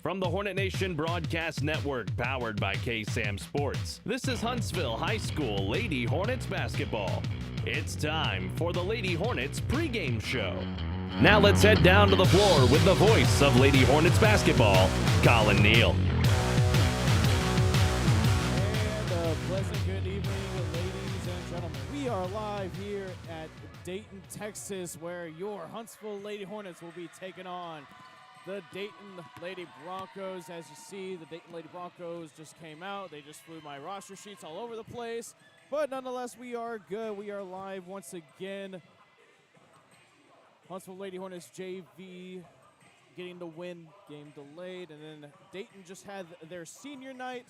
From the Hornet Nation Broadcast Network, powered by KSAM Sports, this is Huntsville High School Lady Hornets basketball. It's time for the Lady Hornets pregame show. Now let's head down to the floor with the voice of Lady Hornets basketball, Collin Neill. And a pleasant good evening, ladies and gentlemen. We are live here at Dayton, Texas, where your Huntsville Lady Hornets will be taking on the Dayton Lady Broncos. As you see, the Dayton Lady Broncos just came out. They just flew my roster sheets all over the place. But nonetheless, we are good. We are live once again. Huntsville Lady Hornets JV getting the win, game delayed. And then Dayton just had their senior night.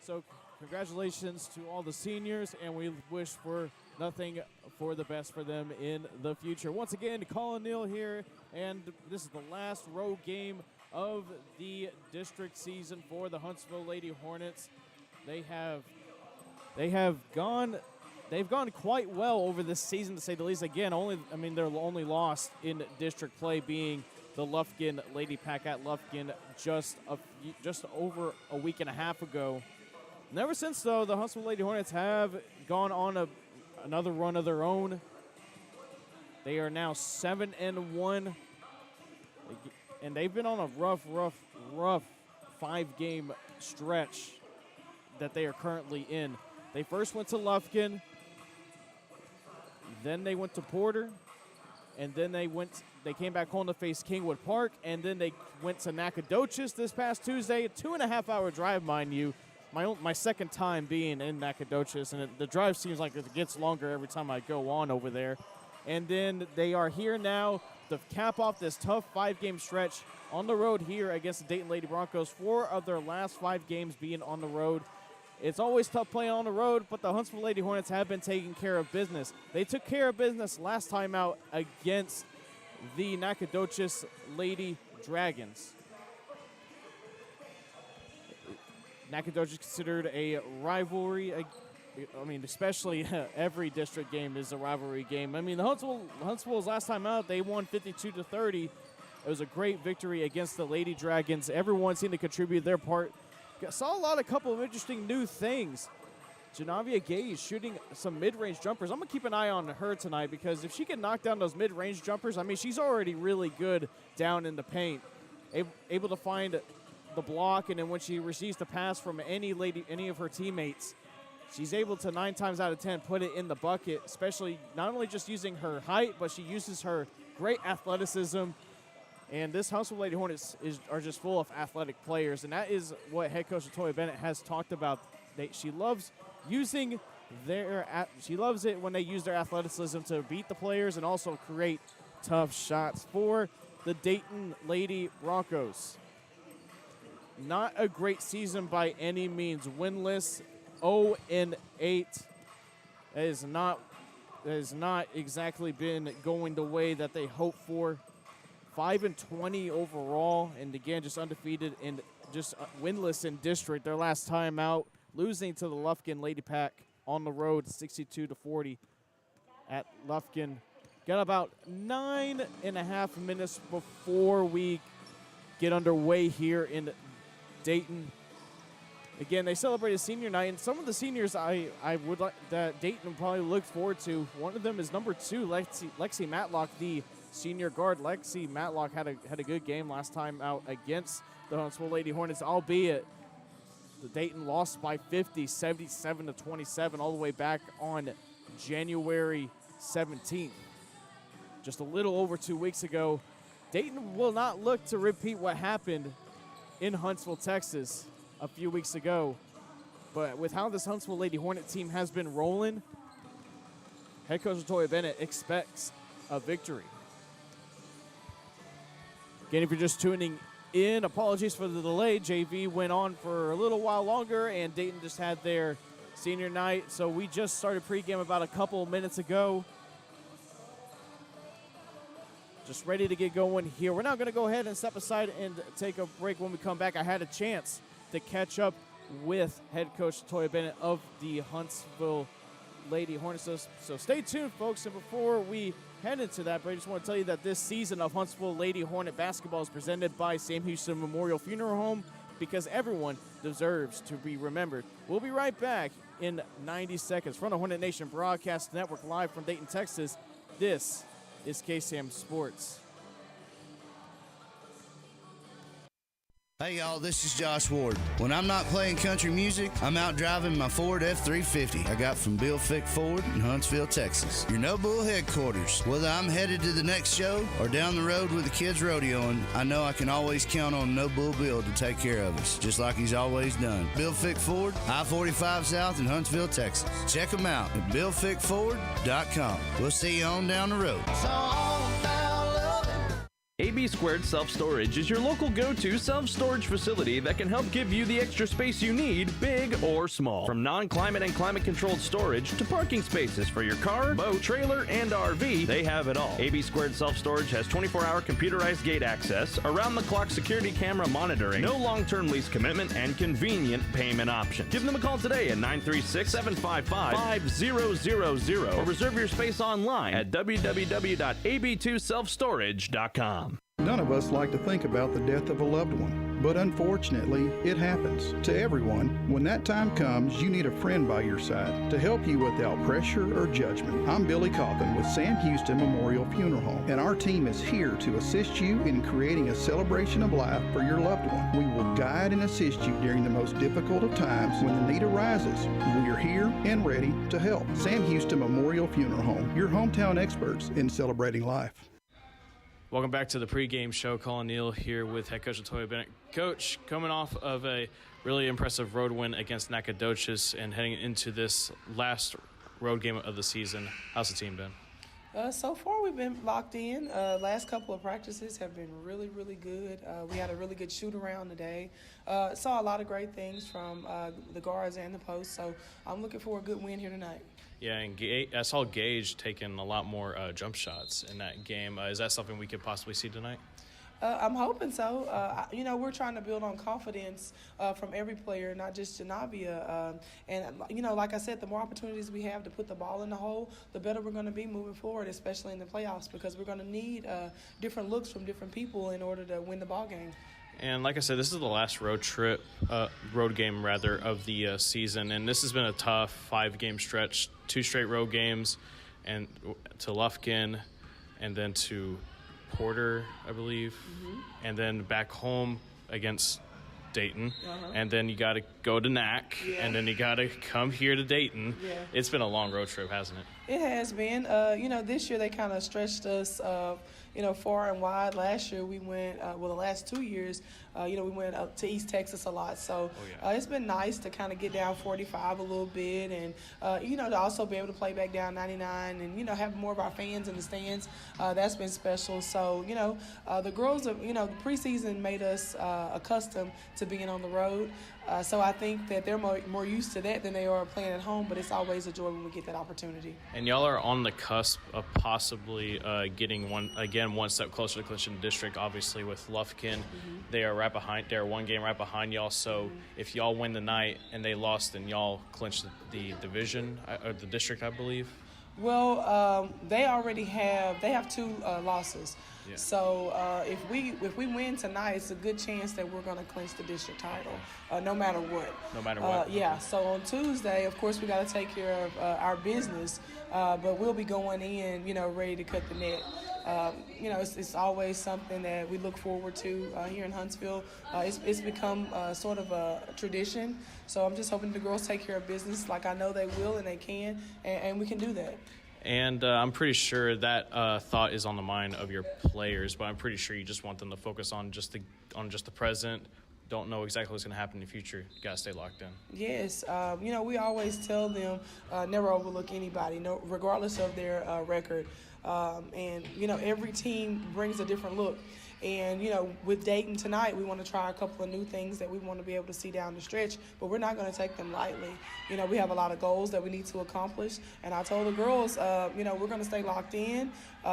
So congratulations to all the seniors, and we wish for nothing for the best for them in the future. Once again, Collin Neill here, and this is the last road game of the district season for the Huntsville Lady Hornets. They've gone quite well over this season, to say the least. Again, their only loss in district play being the Lufkin Lady Pack at Lufkin just over a week and a half ago. And ever since, though, the Huntsville Lady Hornets have gone on another run of their own. They are now 7-1, and they've been on a rough 5-game stretch that they are currently in. They first went to Lufkin, then they went to Porter, and then they came back home to face Kingwood Park, and then they went to Nacogdoches this past Tuesday. A 2.5-hour drive, mind you. My second time being in Nacogdoches, and the drive seems like it gets longer every time I go on over there. And then they are here now to cap off this tough 5-game stretch on the road here against the Dayton Lady Broncos. 4 of their last 5 games being on the road. It's always tough playing on the road, but the Huntsville Lady Hornets have been taking care of business. They took care of business last time out against the Nacogdoches Lady Dragons. Nacogdoches is considered a rivalry. Especially every district game is a rivalry game. The Huntsville's last time out, they won 52-30. It was a great victory against the Lady Dragons. Everyone seemed to contribute their part. Saw a couple of interesting new things. Janavia Gay shooting some mid-range jumpers. I'm going to keep an eye on her tonight, because if she can knock down those mid-range jumpers, she's already really good down in the paint. Able to find the block, and then when she receives the pass from any of her teammates, she's able to 9 times out of 10 put it in the bucket, especially not only just using her height, but she uses her great athleticism. And this Huntsville Lady Hornets are just full of athletic players, and that is what head coach Latoya Bennett has talked about. She loves it when they use their athleticism to beat the players and also create tough shots for the Dayton Lady Broncos. Not a great season by any means. Winless, 0-8. It has not exactly been going the way that they hoped for. 5-20 overall, and again, just undefeated and just winless in district. Their last time out, losing to the Lufkin Lady Pack on the road, 62-40 at Lufkin. Got about 9.5 minutes before we get underway here in Dayton. Again, they celebrated senior night, and some of the seniors I would like that Dayton probably look forward to. One of them is number 2, Lexi Matlock, the senior guard. Lexi Matlock had a good game last time out against the Huntsville Lady Hornets, albeit the Dayton lost by 50, 77-27, all the way back on January 17th. Just a little over 2 weeks ago. Dayton will not look to repeat what happened in Huntsville, Texas a few weeks ago. But with how this Huntsville Lady Hornet team has been rolling, head coach Latoya Bennett expects a victory. Again, if you're just tuning in, apologies for the delay. JV went on for a little while longer, and Dayton just had their senior night. So we just started pregame about a couple of minutes ago. Just ready to get going here. We're now going to go ahead and step aside and take a break. When we come back, I had a chance to catch up with head coach Latoya Bennett of the Huntsville Lady Hornets. So stay tuned, folks. And before we head into that, but I just want to tell you that this season of Huntsville Lady Hornet basketball is presented by Sam Houston Memorial Funeral Home, because everyone deserves to be remembered. We'll be right back in 90 seconds from the Hornet Nation Broadcast Network, live from Dayton, Texas. This is KSAM Sports. Hey y'all, this is Josh Ward. When I'm not playing country music, I'm out driving my Ford F-350 I got from Bill Fick Ford in Huntsville, Texas. Your No Bull headquarters. Whether I'm headed to the next show or down the road with the kids rodeoing, I know I can always count on No Bull Bill to take care of us, just like he's always done. Bill Fick Ford, I-45 South in Huntsville, Texas. Check them out at BillFickFord.com. We'll see you on down the road. AB2 Self Storage is your local go-to self-storage facility that can help give you the extra space you need, big or small. From non-climate and climate-controlled storage to parking spaces for your car, boat, trailer, and RV, they have it all. AB2 Self Storage has 24-hour computerized gate access, around-the-clock security camera monitoring, no long-term lease commitment, and convenient payment options. Give them a call today at 936-755-5000 or reserve your space online at www.ab2selfstorage.com. None of us like to think about the death of a loved one, but unfortunately, it happens to everyone. When that time comes, you need a friend by your side to help you without pressure or judgment. I'm Billy Coffin with Sam Houston Memorial Funeral Home, and our team is here to assist you in creating a celebration of life for your loved one. We will guide and assist you during the most difficult of times. When the need arises, we are here and ready to help. Sam Houston Memorial Funeral Home, your hometown experts in celebrating life. Welcome back to the pregame show. Collin, Neill here with head coach Latoya Bennett. Coach, coming off of a really impressive road win against Nacogdoches and heading into this last road game of the season, how's the team been? So far, we've been locked in. Last couple of practices have been really, really good. We had a really good shoot-around today. Saw a lot of great things from the guards and the post, so I'm looking for a good win here tonight. Yeah, and I saw Gage taking a lot more jump shots in that game. Is that something we could possibly see tonight? I'm hoping so. We're trying to build on confidence from every player, not just Janavia. Like I said, the more opportunities we have to put the ball in the hole, the better we're going to be moving forward, especially in the playoffs, because we're going to need different looks from different people in order to win the ball game. And like I said, this is the last road game of the season, and this has been a tough 5-game stretch, 2 straight road games, and to Lufkin, and then to Porter, I believe, and then back home against Dayton, and then you got to go to NAC, and then you got to come here to Dayton. Yeah. It's been a long road trip, hasn't it? It has been. This year they kind of stretched us, far and wide. Last year we went, the last 2 years, we went up to East Texas a lot. So it's been nice to kind of get down 45 a little bit and, to also be able to play back down 99 and, have more of our fans in the stands. That's been special. So, the girls, the preseason made us accustomed to being on the road. So I think that they're more used to that than they are playing at home, but it's always a joy when we get that opportunity. And y'all are on the cusp of possibly getting one step closer to clinching the district, obviously, with Lufkin. They are right behind. They're 1 game right behind y'all. So if y'all win tonight and they lost, then y'all clinch the division, or the district, I believe. Well, they have 2 losses. Yeah. So if we win tonight, it's a good chance that we're going to clinch the district title, no matter what. No matter what. Yeah. So on Tuesday, of course, we got to take care of our business, but we'll be going in, ready to cut the net. It's always something that we look forward to here in Huntsville. It's become sort of a tradition. So I'm just hoping the girls take care of business like I know they will and they can, and we can do that. And I'm pretty sure that thought is on the mind of your players, but I'm pretty sure you just want them to focus on just the present. Don't know exactly what's going to happen in the future. You got to stay locked in. Yes. We always tell them never overlook anybody, regardless of their record. Every team brings a different look. And, with Dayton tonight, we want to try a couple of new things that we want to be able to see down the stretch, but we're not going to take them lightly. We have a lot of goals that we need to accomplish. And I told the girls, we're going to stay locked in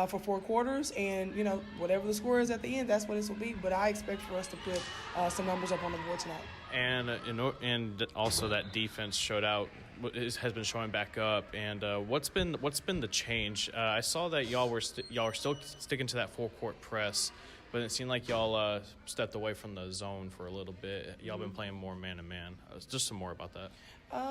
for 4 quarters. And, whatever the score is at the end, that's what this will be. But I expect for us to put some numbers up on the board tonight. And also that defense showed out has been showing back up. And what's been the change? I saw that y'all are still sticking to that full court press, but it seemed like y'all stepped away from the zone for a little bit. Y'all been playing more man-to-man. Just some more about that.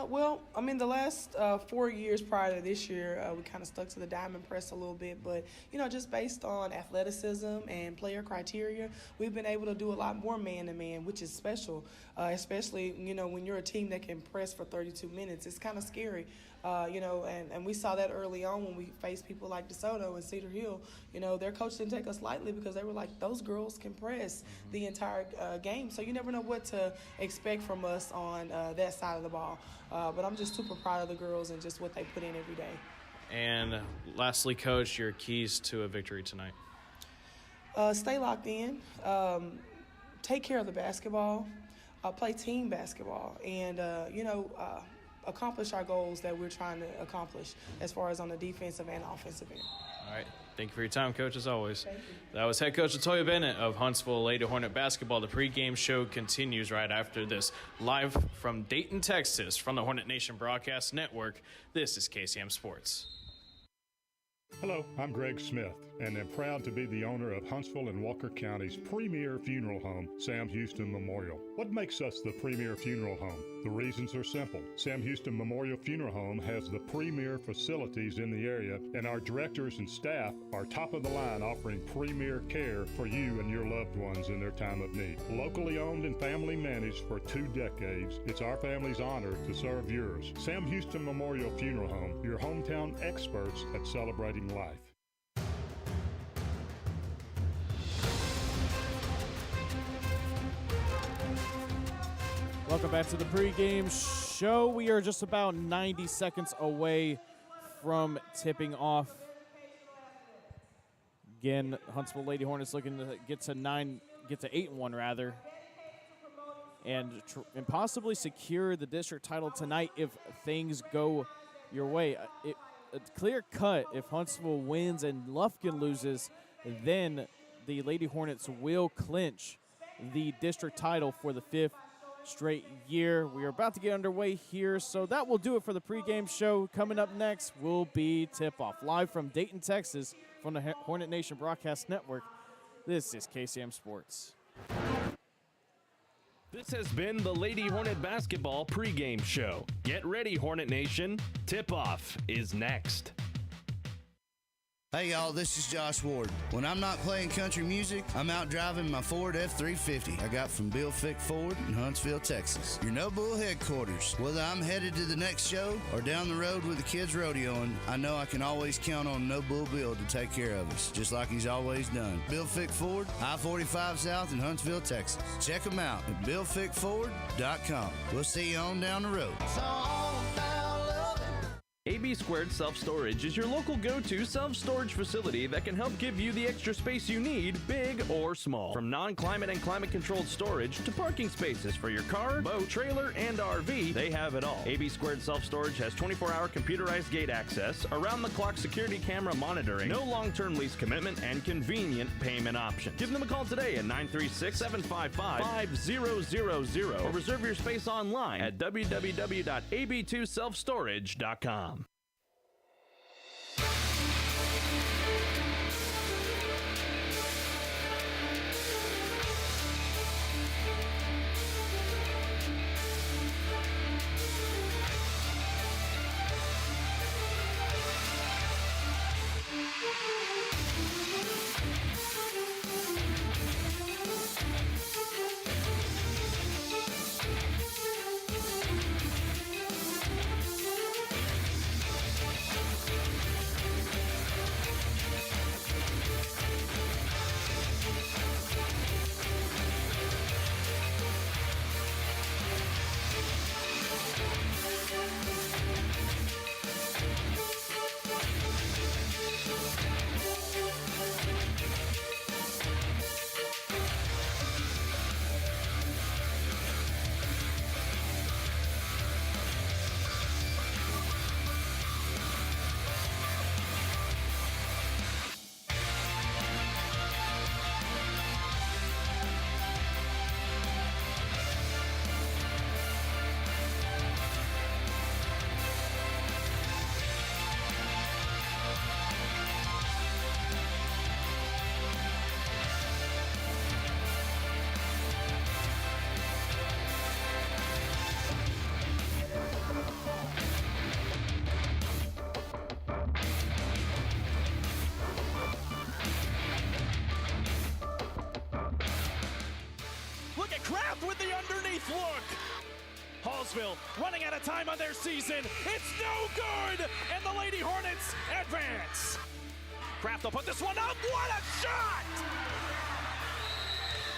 Well, I mean, the last 4 years prior to this year, we kind of stuck to the diamond press a little bit. But, just based on athleticism and player criteria, we've been able to do a lot more man-to-man, which is special, especially, when you're a team that can press for 32 minutes. It's kind of scary, and we saw that early on when we faced people like DeSoto and Cedar Hill. Their coach didn't take us lightly because they were like, those girls can press the entire game. So you never know what to expect from us on that side of the ball. But I'm just super proud of the girls and just what they put in every day. And lastly, Coach, your keys to a victory tonight. Stay locked in, take care of the basketball, play team basketball, and, accomplish our goals that we're trying to accomplish as far as on the defensive and offensive end. All right. Thank you for your time, Coach, as always. Thank you. That was head coach Latoya Bennett of Huntsville Lady Hornet basketball. The pregame show continues right after this. Live from Dayton, Texas, from the Hornet Nation Broadcast Network, this is KSAM Sports. Hello, I'm Greg Smith, and am proud to be the owner of Huntsville and Walker County's premier funeral home, Sam Houston Memorial. What makes us the premier funeral home? The reasons are simple. Sam Houston Memorial Funeral Home has the premier facilities in the area, and our directors and staff are top of the line, offering premier care for you and your loved ones in their time of need. Locally owned and family managed for 2 decades, it's our family's honor to serve yours. Sam Houston Memorial Funeral Home, your hometown experts at celebrating life. Welcome back to the pregame show. We are just about 90 seconds away from tipping off. Again, Huntsville Lady Hornets looking to get to 8-1 rather, and possibly secure the district title tonight if things go your way. A clear cut if Huntsville wins and Lufkin loses, then the Lady Hornets will clinch the district title for the 5th straight year. We are about to get underway here, so that will do it for the pregame show. Coming up next will be tip-off. Live from Dayton, Texas, from the Hornet Nation Broadcast Network, this is KSAM Sports. This has been the Lady Hornet Basketball pregame show. Get ready, Hornet Nation. Tip-off is next. Hey y'all, this is Josh Ward. When I'm not playing country music, I'm out driving my Ford F-350 I got from Bill Fick Ford in Huntsville, Texas. Your No Bull headquarters. Whether I'm headed to the next show or down the road with the kids rodeoing, I know I can always count on No Bull Bill to take care of us, just like he's always done. Bill Fick Ford, I-45 South in Huntsville, Texas. Check them out at BillFickFord.com. We'll see you on down the road. AB2 Self Storage is your local go-to self-storage facility that can help give you the extra space you need, big or small. From non-climate and climate-controlled storage to parking spaces for your car, boat, trailer, and RV, they have it all. AB2 Self Storage has 24-hour computerized gate access, around-the-clock security camera monitoring, no long-term lease commitment, and convenient payment options. Give them a call today at 936-755-5000 or reserve your space online at www.ab2selfstorage.com. Huntsville running out of time on their season. It's no good, and the Lady Hornets advance. Kraft will put this one up. What a shot!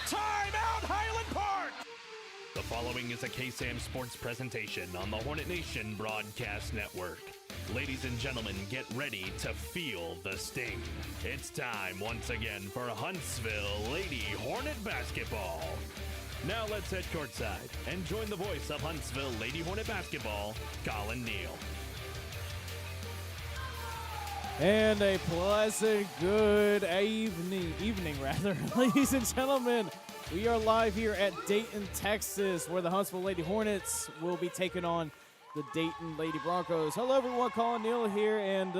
Timeout, Highland Park! The following is a KSAM Sports presentation on the Hornet Nation Broadcast Network. Ladies and gentlemen, get ready to feel the sting. It's time once again for Huntsville Lady Hornet basketball. Now let's head courtside and join the voice of Huntsville Lady Hornet basketball, Collin Neill. And a pleasant good evening, ladies and gentlemen. We are live here at Dayton, Texas, where the Huntsville Lady Hornets will be taking on the Dayton Lady Broncos. Hello, everyone. Collin Neill here, and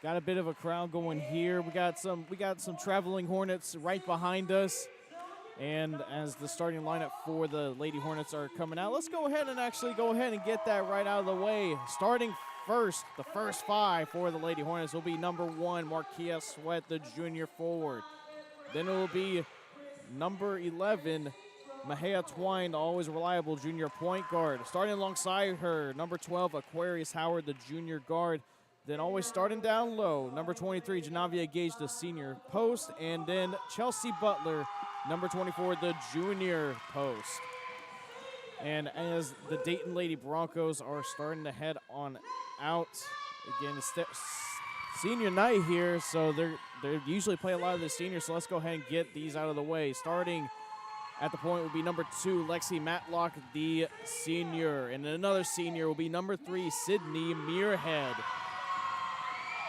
got a bit of a crowd going here. We got some traveling Hornets right behind us, and as the starting lineup for the Lady Hornets are coming out, let's go ahead and get that right out of the way. Starting first, the first five for the Lady Hornets will be number 1, Marquia Sweat, the junior forward. Then it will be number 11, Mahea Twine, the always reliable junior point guard. Starting alongside her, number 12, Aquarius Howard, the junior guard. Then always starting down low, number 23, Janavia Gage, the senior post. And then Chelsea Butler, number 24, the junior post. And as the Dayton Lady Broncos are starting to head on out, again, it's senior night here, so they usually play a lot of the seniors, so let's go ahead and get these out of the way. Starting at the point will be number 2, Lexi Matlock, the senior. And then another senior will be number 3, Sydney Muirhead.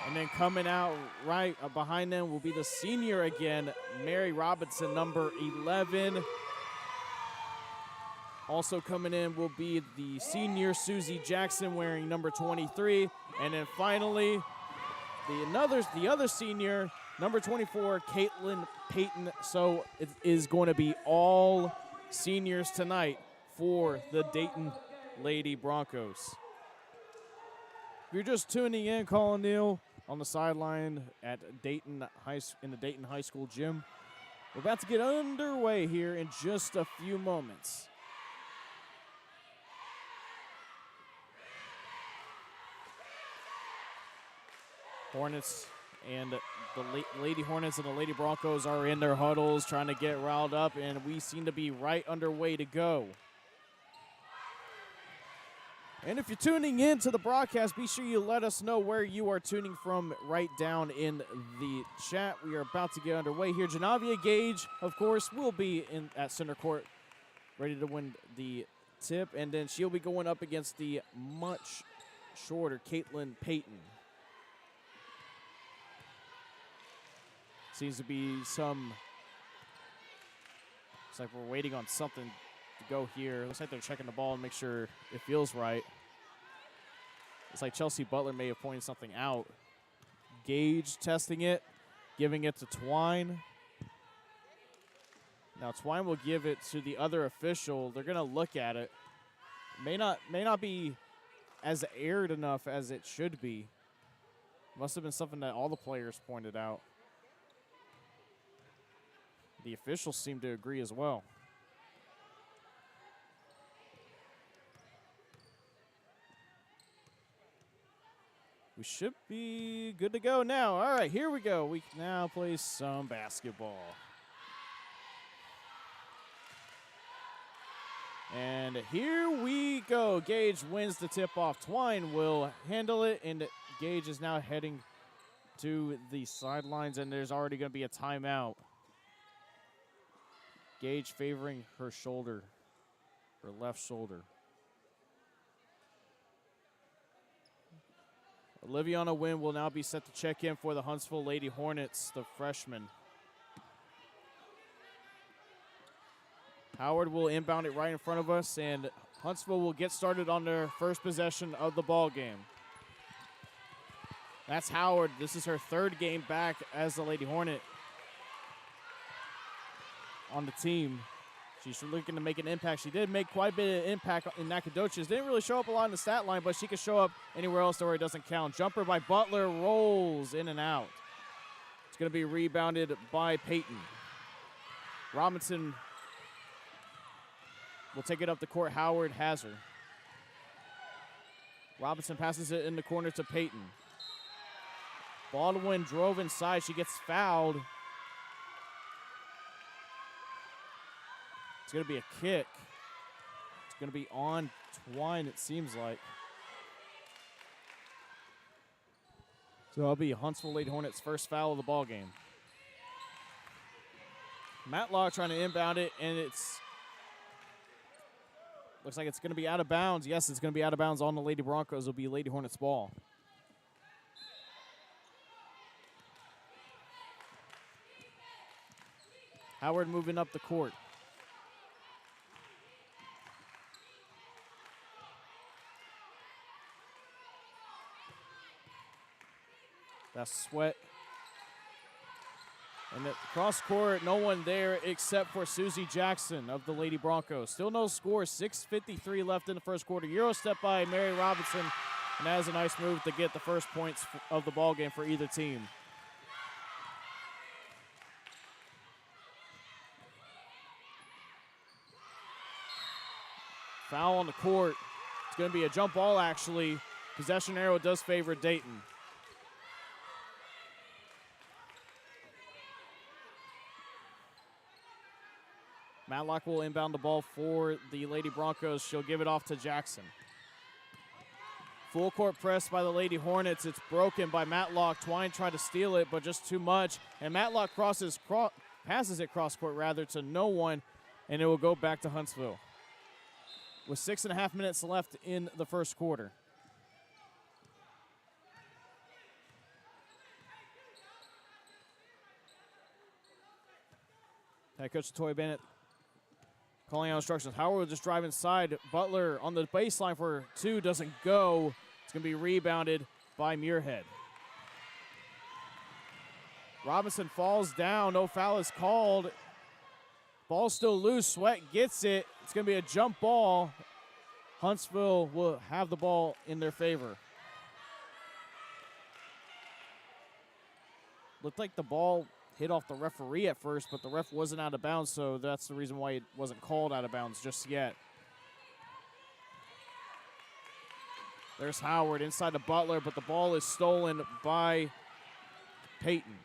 And then coming out right behind them will be the senior again, Mary Robinson, number 11. Also coming in will be the senior, Susie Jackson, wearing number 23. And then finally, the other senior, number 24, Caitlin Payton. So it is going to be all seniors tonight for the Dayton Lady Broncos. If you're just tuning in, Collin Neill on the sideline at in the Dayton High School gym. We're about to get underway here in just a few moments. Hornets and the Lady Hornets and the Lady Broncos are in their huddles trying to get riled up, and we seem to be right underway to go. And if you're tuning in to the broadcast, be sure you let us know where you are tuning from right down in the chat. We are about to get underway here. Janavia Gage, of course, will be at center court ready to win the tip, and then she'll be going up against the much shorter Caitlin Payton. Seems to be looks like we're waiting on something to go here. Looks like they're checking the ball and make sure it feels right. It's like Chelsea Butler may have pointed something out. Gage testing it, giving it to Twine. Now Twine will give it to the other official. They're gonna look at it. May not be as aired enough as it should be. Must have been something that all the players pointed out. The officials seem to agree as well. We should be good to go now. All right, here we go. We can now play some basketball. And here we go. Gage wins the tip-off. Twine will handle it, and Gage is now heading to the sidelines, and there's already going to be a timeout. Gage favoring her shoulder, her left shoulder. Oliviana Wynn will now be set to check in for the Huntsville Lady Hornets, the freshman. Howard will inbound it right in front of us, and Huntsville will get started on their first possession of the ball game. That's Howard. This is her third game back as the Lady Hornet on the team. She's looking to make an impact. She did make quite a bit of impact in Nacogdoches. Didn't really show up a lot in the stat line, but she could show up anywhere else where it doesn't count. Jumper by Butler, rolls in and out. It's going to be rebounded by Payton. Robinson will take it up the court. Howard has her. Robinson passes it in the corner to Peyton. Baldwin drove inside. She gets fouled. It's going to be a kick. It's going to be on Twine, it seems like. So that'll be Huntsville Lady Hornets' first foul of the ball game. Matlock trying to inbound it, and it's looks like it's going to be out of bounds. Yes, it's going to be out of bounds on the Lady Broncos. It'll be Lady Hornets ball. Howard moving up the court. That's Sweat. And at cross court, no one there except for Susie Jackson of the Lady Broncos. Still no score, 6:53 left in the first quarter. Euro step by Mary Robinson, and that is a nice move to get the first points of the ball game for either team. Foul on the court. It's going to be a jump ball, actually. Possession arrow does favor Dayton. Matlock will inbound the ball for the Lady Broncos. She'll give it off to Jackson. Full court press by the Lady Hornets. It's broken by Matlock. Twine tried to steal it, but just too much. And Matlock passes it cross court rather to no one, and it will go back to Huntsville. With 6.5 minutes left in the first quarter. Head coach Toy Bennett calling out instructions. Howard will just drive inside. Butler on the baseline for two, doesn't go. It's going to be rebounded by Muirhead. Robinson falls down. No foul is called. Ball's still loose. Sweat gets it. It's going to be a jump ball. Huntsville will have the ball in their favor. Looked like the ball hit off the referee at first, but the ref wasn't out of bounds, so that's the reason why it wasn't called out of bounds just yet. There's Howard inside the Butler, but the ball is stolen by Peyton.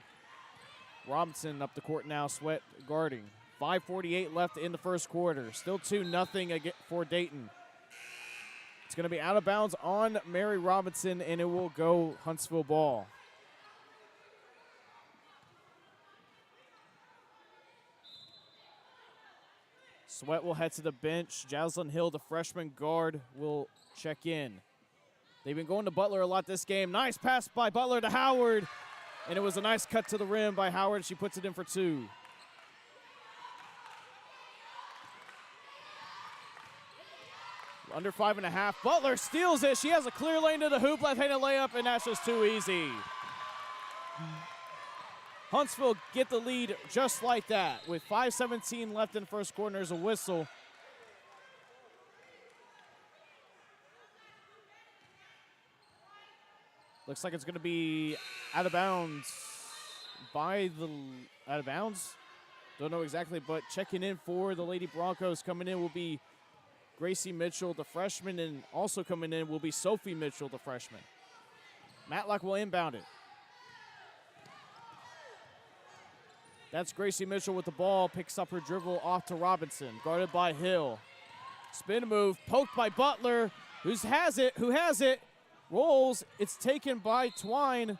Robinson up the court now, Sweat guarding. 5:48 left in the first quarter. Still 2-0 for Dayton. It's going to be out of bounds on Mary Robinson, and it will go Huntsville ball. Sweat will head to the bench. Jaslyn Hill, the freshman guard, will check in. They've been going to Butler a lot this game. Nice pass by Butler to Howard, and it was a nice cut to the rim by Howard. She puts it in for two. Under 5.5. Butler steals it. She has a clear lane to the hoop, left-handed layup, and that's just too easy. Huntsville get the lead just like that. With 5:17 left in the first quarter, there's a whistle. Looks like it's going to be out of bounds out of bounds? Don't know exactly, but checking in for the Lady Broncos coming in will be Gracie Mitchell, the freshman, and also coming in will be Sophie Mitchell, the freshman. Matlock will inbound it. That's Gracie Mitchell with the ball, picks up her dribble off to Robinson, guarded by Hill. Spin move, poked by Butler, who has it, rolls, it's taken by Twine.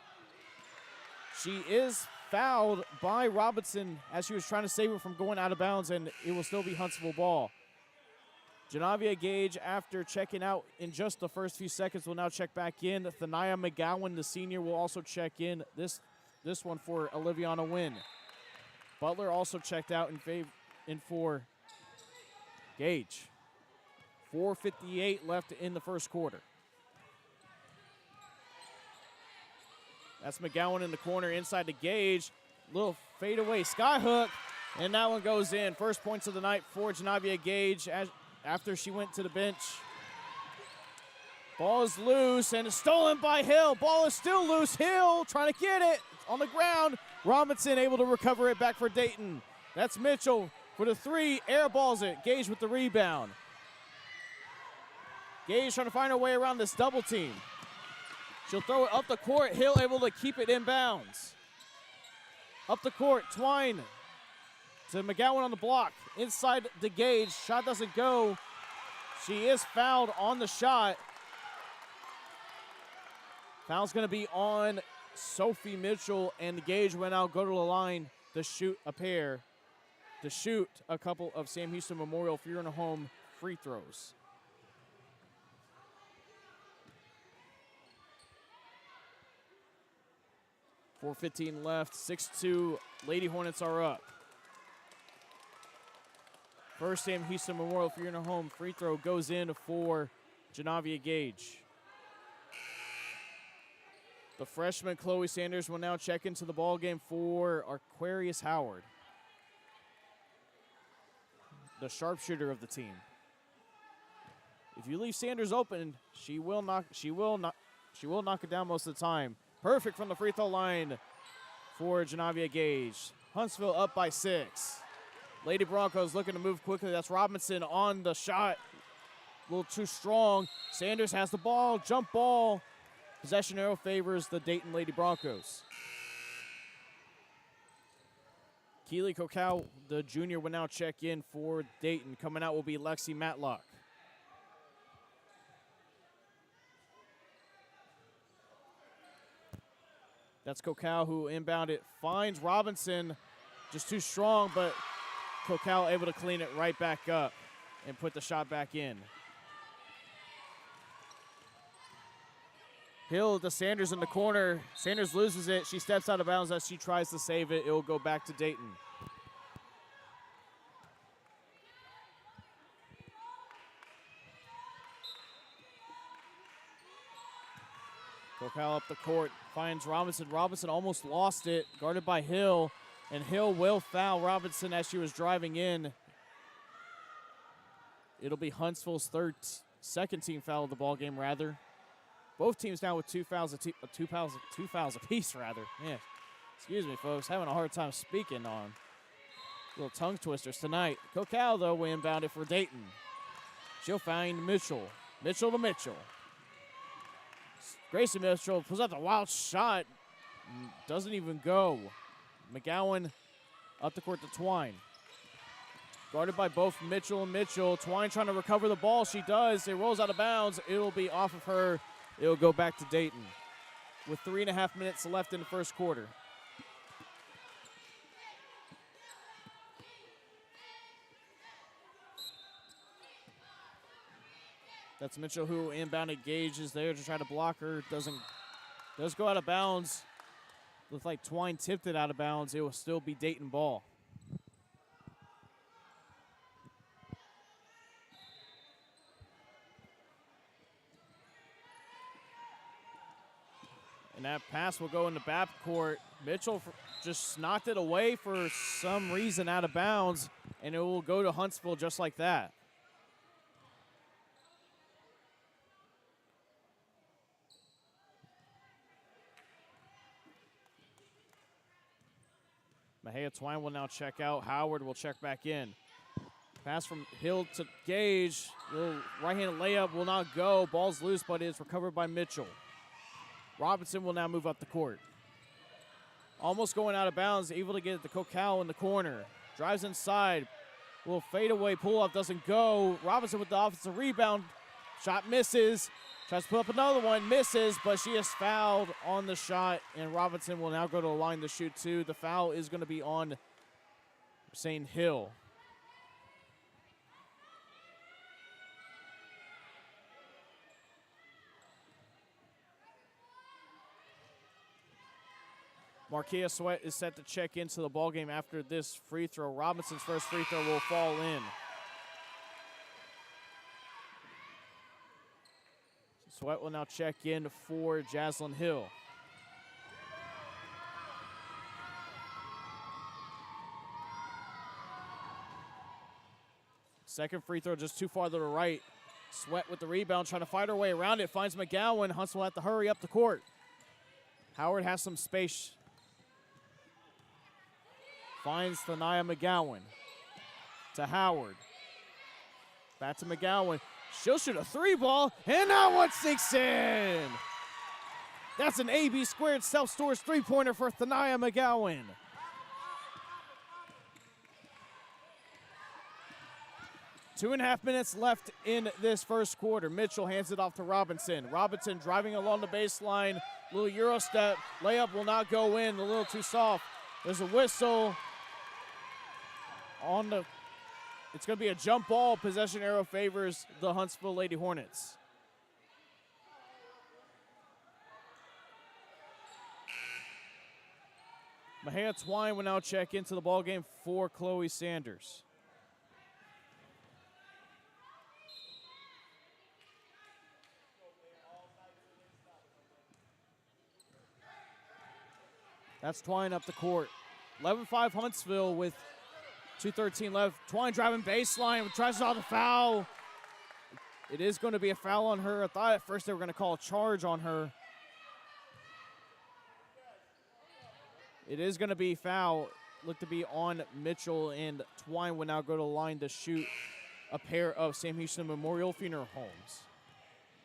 She is fouled by Robinson as she was trying to save her from going out of bounds, and it will still be Huntsville ball. Janavia Gage, after checking out in just the first few seconds, will now check back in. Thania McGowan, the senior, will also check in. This one for Oliviana Wynn. Butler also checked out in for Gage. 4:58 left in the first quarter. That's McGowan in the corner inside to Gage. Little fadeaway skyhook, and that one goes in. First points of the night for Janavia Gage after she went to the bench. Ball is loose and it's stolen by Hill. Ball is still loose. Hill trying to get it on the ground. Robinson able to recover it back for Dayton. That's Mitchell for the three, air balls it. Gage with the rebound. Gage trying to find her way around this double team. She'll throw it up the court. Hill able to keep it in bounds. Up the court, Twine to McGowan on the block. Inside the Gage, shot doesn't go. She is fouled on the shot. Foul's gonna be on Sophie Mitchell, and Gage went out, go to the line to shoot a pair, to shoot a couple of Sam Houston Memorial Fiona Home free throws. .4:15 left, 6-2, Lady Hornets are up. First Sam Houston Memorial Fiona Home free throw goes in for Janavia Gage. The freshman Chloe Sanders will now check into the ball game for Aquarius Howard, the sharpshooter of the team. If you leave Sanders open, she will knock it down most of the time. Perfect from the free throw line for Janavia Gage. Huntsville up by 6. Lady Broncos looking to move quickly. That's Robinson on the shot. A little too strong. Sanders has the ball, jump ball. Possession arrow favors the Dayton Lady Broncos. Keely Kokau, the junior, will now check in for Dayton. Coming out will be Lexi Matlock. That's Kokau who inbounded, finds Robinson, just too strong, but Kokau able to clean it right back up and put the shot back in. Hill to Sanders in the corner. Sanders loses it. She steps out of bounds as she tries to save it. It will go back to Dayton. Kokau up the court, finds Robinson. Robinson almost lost it, guarded by Hill, and Hill will foul Robinson as she was driving in. It'll be Huntsville's second team foul of the ball game, rather. Both teams now with two fouls apiece, rather. Yeah, excuse me, folks. Having a hard time speaking on little tongue twisters tonight. Kokau, though, will inbound it for Dayton. She'll find Mitchell. Mitchell to Mitchell. Gracie Mitchell pulls out the wild shot. Doesn't even go. McGowan up the court to Twine. Guarded by both Mitchell and Mitchell. Twine trying to recover the ball. She does. It rolls out of bounds. It'll be off of her. It'll go back to Dayton with 3.5 minutes left in the first quarter. That's Mitchell who inbounded. Gage is there to try to block her. Does go out of bounds. Looks like Twine tipped it out of bounds. It will still be Dayton ball. And that pass will go into backcourt. Mitchell just knocked it away for some reason out of bounds, and it will go to Huntsville just like that. Mahia Twine will now check out. Howard will check back in. Pass from Hill to Gage. Little right-handed layup will not go. Ball's loose, but it is recovered by Mitchell. Robinson will now move up the court. Almost going out of bounds, able to get it to Kokau in the corner. Drives inside. Little fadeaway pull-up doesn't go. Robinson with the offensive rebound. Shot misses. Tries to put up another one, misses, but she is fouled on the shot, and Robinson will now go to the line to shoot two. The foul is going to be on St. Hill. Marquia Sweat is set to check into the ballgame after this free throw. Robinson's first free throw will fall in. Sweat will now check in for Jaslyn Hill. Second free throw just too far to the right. Sweat with the rebound, trying to fight her way around it. Finds McGowan. Huntsville have to hurry up the court. Howard has some space. Finds Thania McGowan. to Howard. Back to McGowan. She'll shoot a 3-ball, and that one sinks in. That's an AB2 Self Storage 3-pointer for Thania McGowan. Two and a half minutes left in this first quarter. Mitchell hands it off to Robinson. Robinson driving along the baseline. Little Euro step. Layup will not go in. A little too soft. There's a whistle on the. It's going to be a jump ball. Possession arrow favors the Huntsville Lady Hornets. Mahia Twine will now check into the ballgame for Chloe Sanders. That's Twine up the court. 11-5 Huntsville with 2:13 left. Twine driving baseline, tries to draw the foul. It is going to be a foul on her. I thought at first they were going to call a charge on her. It is going to be foul. Look to be on Mitchell, and Twine will now go to the line to shoot a pair of Sam Houston Memorial Funeral Homes.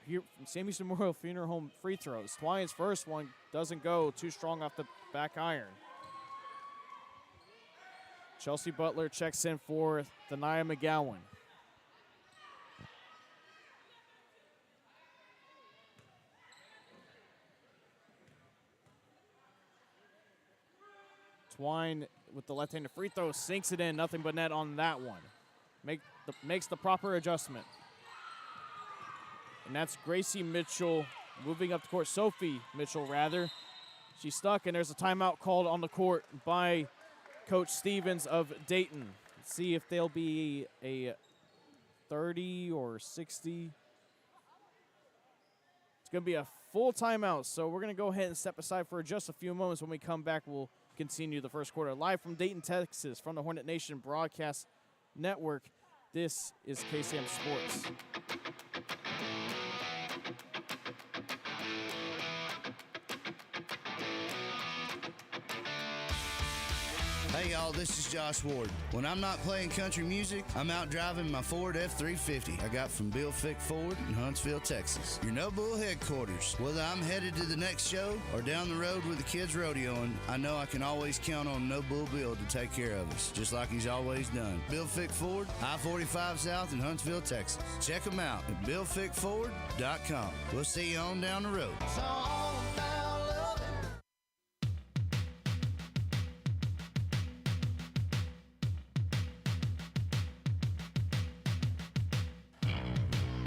Here, Sam Houston Memorial Funeral Home free throws. Twine's first one doesn't go. Too strong off the back iron. Chelsea Butler checks in for Thania McGowan. Twine with the left-handed free throw sinks it in. Nothing but net on that one. Makes the proper adjustment. And that's Gracie Mitchell moving up the court. Sophie Mitchell, rather. She's stuck, and there's a timeout called on the court by Coach Stevens of Dayton. Let's see if there'll be a 30 or 60. It's going to be a full timeout, so we're going to go ahead and step aside for just a few moments. When we come back, we'll continue the first quarter. Live from Dayton, Texas, from the Hornet Nation Broadcast Network, this is KSAM Sports. Hey y'all, this is Josh Ward. When I'm not playing country music, I'm out driving my Ford F-350 I got from Bill Fick Ford in Huntsville, Texas. Your No Bull headquarters. Whether I'm headed to the next show or down the road with the kids rodeoing, I know I can always count on No Bull Bill to take care of us, just like he's always done. Bill Fick Ford, I-45 South in Huntsville, Texas. Check them out at BillFickFord.com. We'll see you on down the road.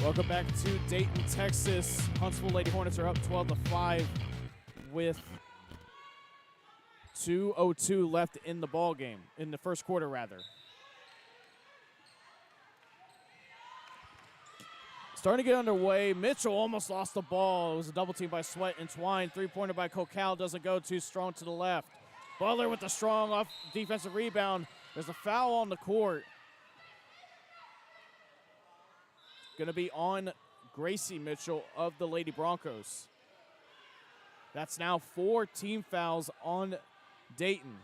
Welcome back to Dayton, Texas. Huntsville Lady Hornets are up 12-5 with 2:02 left in the ball game, in the first quarter, rather. Starting to get underway. Mitchell almost lost the ball. It was a double team by Sweat and Twine. Three-pointer by Cocal doesn't go. Too strong to the left. Butler with the strong off defensive rebound. There's a foul on the court. Going to be on Gracie Mitchell of the Lady Broncos. That's now 4 team fouls on Dayton.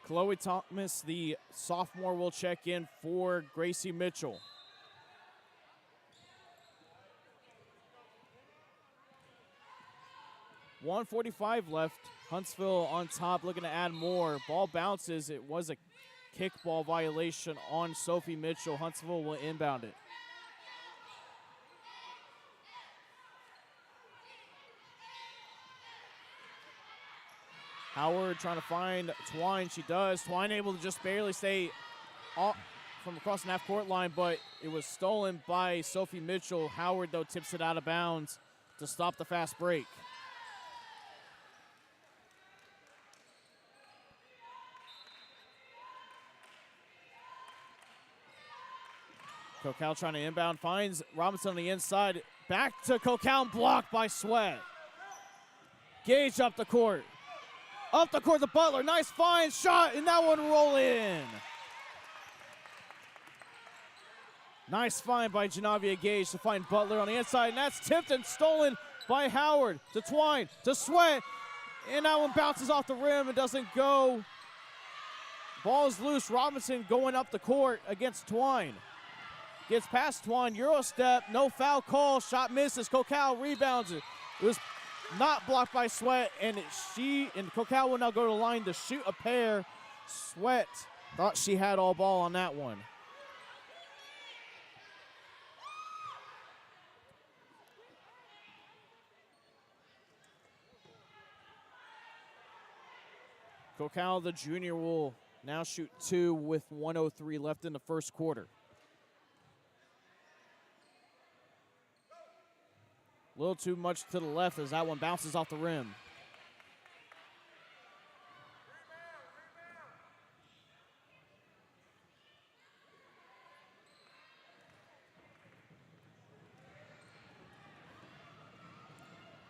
Chloe Thomas, the sophomore, will check in for Gracie Mitchell. .145 left. Huntsville on top, looking to add more. Ball bounces. It was a kickball violation on Sophie Mitchell. Huntsville will inbound it. Howard trying to find Twine. She does. Twine able to just barely stay off from across the half-court line, but it was stolen by Sophie Mitchell. Howard, though, tips it out of bounds to stop the fast break. Cocal trying to inbound, finds Robinson on the inside. Back to Cocal, blocked by Sweat. Gage up the court. Up the court to Butler. Nice find, shot, and that one roll in. Nice find by Janavia Gage to find Butler on the inside, and that's tipped and stolen by Howard to Twine to Sweat. And that one bounces off the rim and doesn't go. Ball's loose. Robinson going up the court against Twine. Gets past Twine. Euro step. No foul call. Shot misses. Kokal rebounds it. It was not blocked by Sweat. And Kokal will now go to the line to shoot a pair. Sweat thought she had all ball on that one. Kokal, the junior, will now shoot 2 with 1:03 left in the first quarter. A little too much to the left as that one bounces off the rim.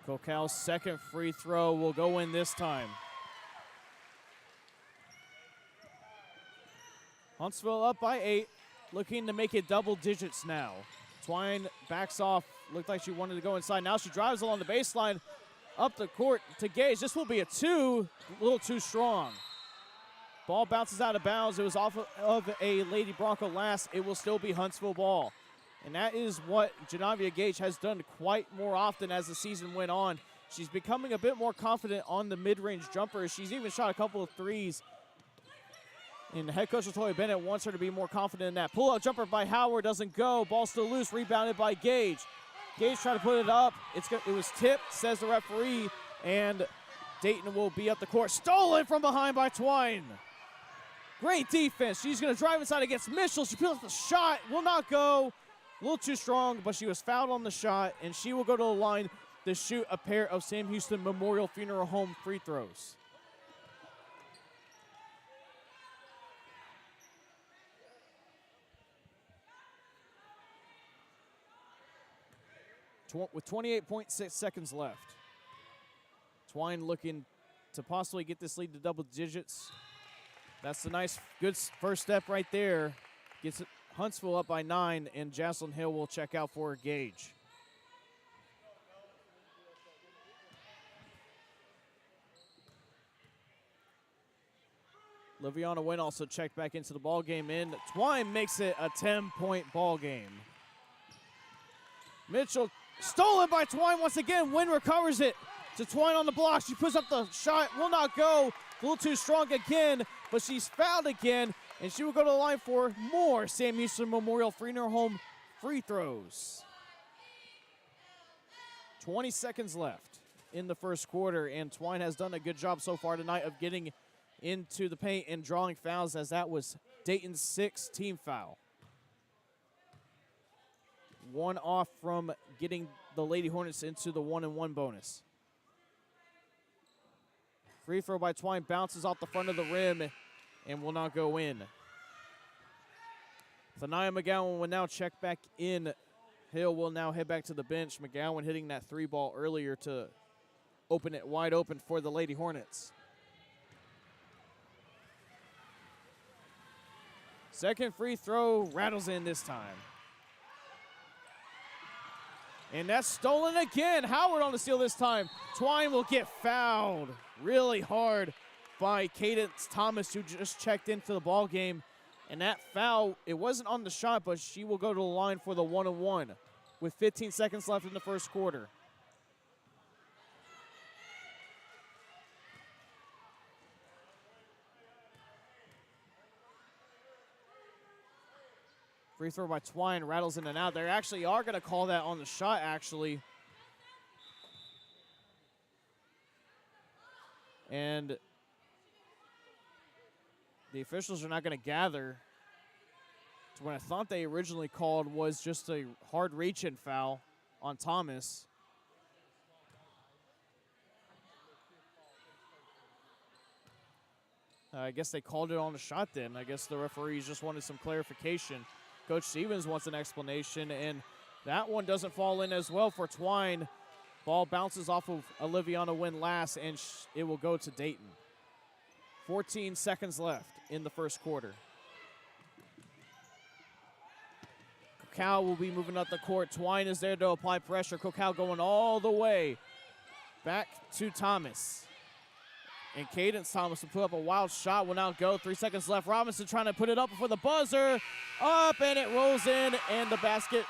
Kokal's second free throw will go in this time. Huntsville up by 8, looking to make it double digits now. Twine backs off, looked like she wanted to go inside. Now she drives along the baseline, up the court to Gage. This will be a 2, a little too strong. Ball bounces out of bounds. It was off of a Lady Bronco last. It will still be Huntsville ball. And that is what Janavia Gage has done quite more often as the season went on. She's becoming a bit more confident on the mid-range jumper. She's even shot a couple of threes. And head coach Latoya Bennett wants her to be more confident in that. Pull-out jumper by Howard doesn't go. Ball still loose, rebounded by Gage. Gage trying to put it up. It was tipped, says the referee, and Dayton will be up the court. Stolen from behind by Twine. Great defense. She's going to drive inside against Mitchell. She peels the shot, will not go. A little too strong, but she was fouled on the shot, and she will go to the line to shoot a pair of Sam Houston Memorial Funeral Home free throws. With 28.6 seconds left. Twine looking to possibly get this lead to double digits. That's a nice, good first step right there. Gets Huntsville up by 9, and Jocelyn Hill will check out for Gage. Liviana Wynn also checked back into the ball game, and Twine makes it a 10-point ball game. Mitchell stolen by Twine once again. Wynn recovers it to Twine on the block. She puts up the shot, will not go. A little too strong again, but she's fouled again, and she will go to the line for more Sam Houston Memorial Funeral Home free throws. 20 seconds left in the first quarter, and Twine has done a good job so far tonight of getting into the paint and drawing fouls, as that was Dayton's 6th team foul. One off from getting the Lady Hornets into the 1-and-1 bonus. Free throw by Twine bounces off the front of the rim and will not go in. Thania McGowan will now check back in. Hill will now head back to the bench. McGowan hitting that 3-ball earlier to open it wide open for the Lady Hornets. Second free throw rattles in this time. And that's stolen again. Howard on the steal this time. Twine will get fouled really hard by Cadence Thomas, who just checked into the ball game. And that foul, it wasn't on the shot, but she will go to the line for the 1-and-1 with 15 seconds left in the first quarter. Free throw by Twine rattles in and out. They actually are going to call that on the shot, actually. And the officials are not going to gather. So what I thought they originally called was just a hard reach-in foul on Thomas. I guess they called it on the shot then. I guess the referees just wanted some clarification. Coach Stevens wants an explanation, and that one doesn't fall in as well for Twine. Ball bounces off of Oliviana Wynn last, and it will go to Dayton. 14 seconds left in the first quarter. Kokal will be moving up the court. Twine is there to apply pressure. Kokal going all the way back to Thomas. And Cadence Thomas will put up a wild shot. Will now go. 3 seconds left. Robinson trying to put it up before the buzzer. Up, and it rolls in, and the basket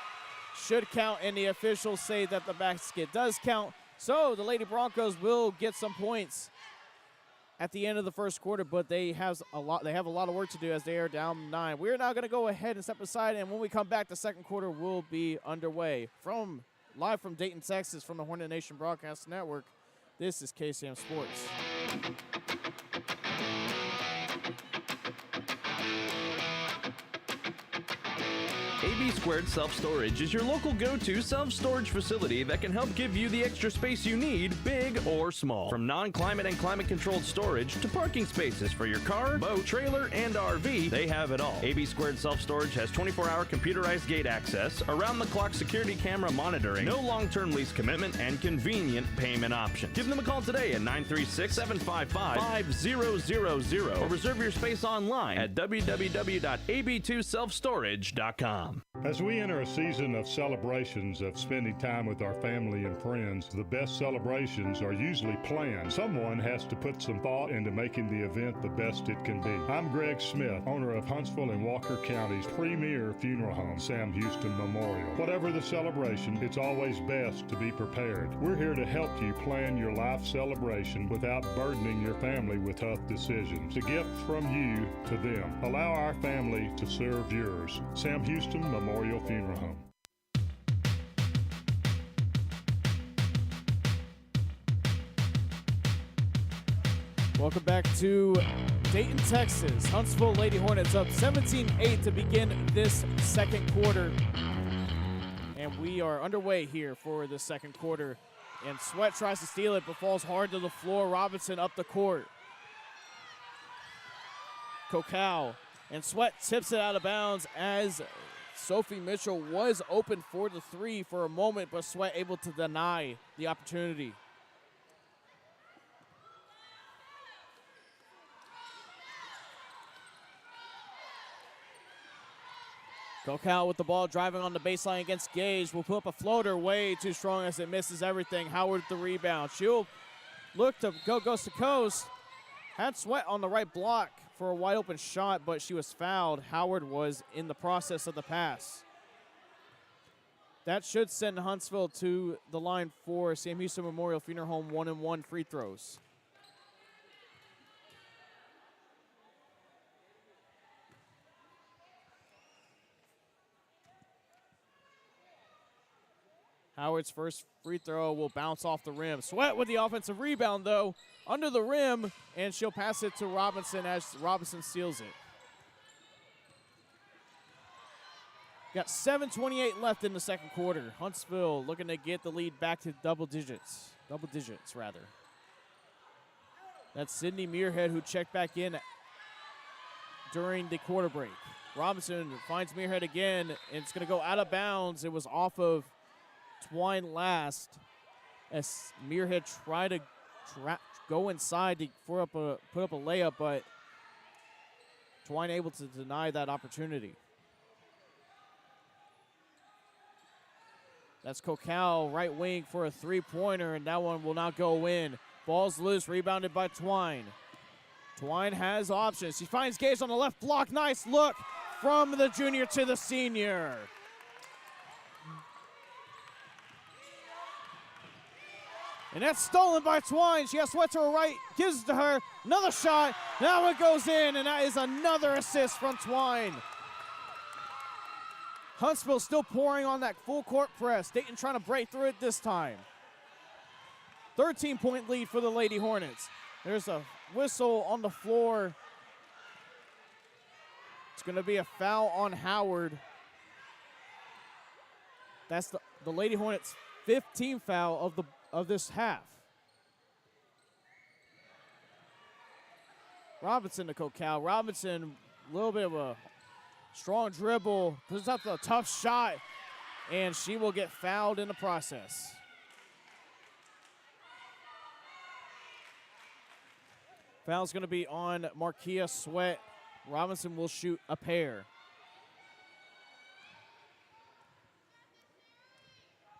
should count, and the officials say that the basket does count. So the Lady Broncos will get some points at the end of the first quarter, but they have a lot of work to do as they are down 9. We're now going to go ahead and step aside, and when we come back, the second quarter will be underway. Live from Dayton, Texas, from the Hornet Nation Broadcast Network, this is KSAM Sports. AB2 Self Storage is your local go-to self-storage facility that can help give you the extra space you need, big or small. From non-climate and climate-controlled storage to parking spaces for your car, boat, trailer, and RV, they have it all. AB2 Self Storage has 24-hour computerized gate access, around-the-clock security camera monitoring, no long-term lease commitment, and convenient payment options. Give them a call today at 936-755-5000 or reserve your space online at www.ab2selfstorage.com. As we enter a season of celebrations of spending time with our family and friends, the best celebrations are usually planned. Someone has to put some thought into making the event the best it can be. I'm Greg Smith, owner of Huntsville and Walker County's premier funeral home, Sam Houston Memorial. Whatever the celebration, it's always best to be prepared. We're here to help you plan your life celebration without burdening your family with tough decisions. It's a gift from you to them. Allow our family to serve yours. Sam Houston Memorial Funeral Home. Welcome back to Dayton, Texas. Huntsville Lady Hornets up 17-8 to begin this second quarter. And we are underway here for the second quarter. And Sweat tries to steal it, but falls hard to the floor. Robinson up the court. Kokau. And Sweat tips it out of bounds as Sophie Mitchell was open for the three for a moment, but Sweat able to deny the opportunity. Kokau with the ball driving on the baseline against Gage. Will put up a floater way too strong as it misses everything. Howard with the rebound. She'll look to go coast to coast. Had Sweat on the right block for a wide open shot, but she was fouled. Howard was in the process of the pass. That should send Huntsville to the line for Sam Houston Memorial Funeral Home 1-and-1 free throws. Howard's first free throw will bounce off the rim. Sweat with the offensive rebound, though, under the rim, and she'll pass it to Robinson as Robinson steals it. Got 7:28 left in the second quarter. Huntsville looking to get the lead back to double digits, rather. That's Sydney Muirhead who checked back in during the quarter break. Robinson finds Muirhead again, and it's going to go out of bounds. It was off of Twine last as Muirhead tried to go inside to put up a layup, but Twine able to deny that opportunity. That's Kokau, right wing for a three-pointer, and that one will not go in. Ball's loose, rebounded by Twine. Twine has options. She finds Gage on the left block. Nice look from the junior to the senior. And that's stolen by Twine. She has Sweat to her right, gives it to her. Another shot. That one goes in, and that is another assist from Twine. Huntsville still pouring on that full court press. Dayton trying to break through it this time. 13-point lead for the Lady Hornets. There's a whistle on the floor. It's going to be a foul on Howard. That's the Lady Hornets' 15th foul of this half. Robinson to Kokau. Robinson, a little bit of a strong dribble, puts up a tough shot, and she will get fouled in the process. Foul's going to be on Markia Sweat. Robinson will shoot a pair.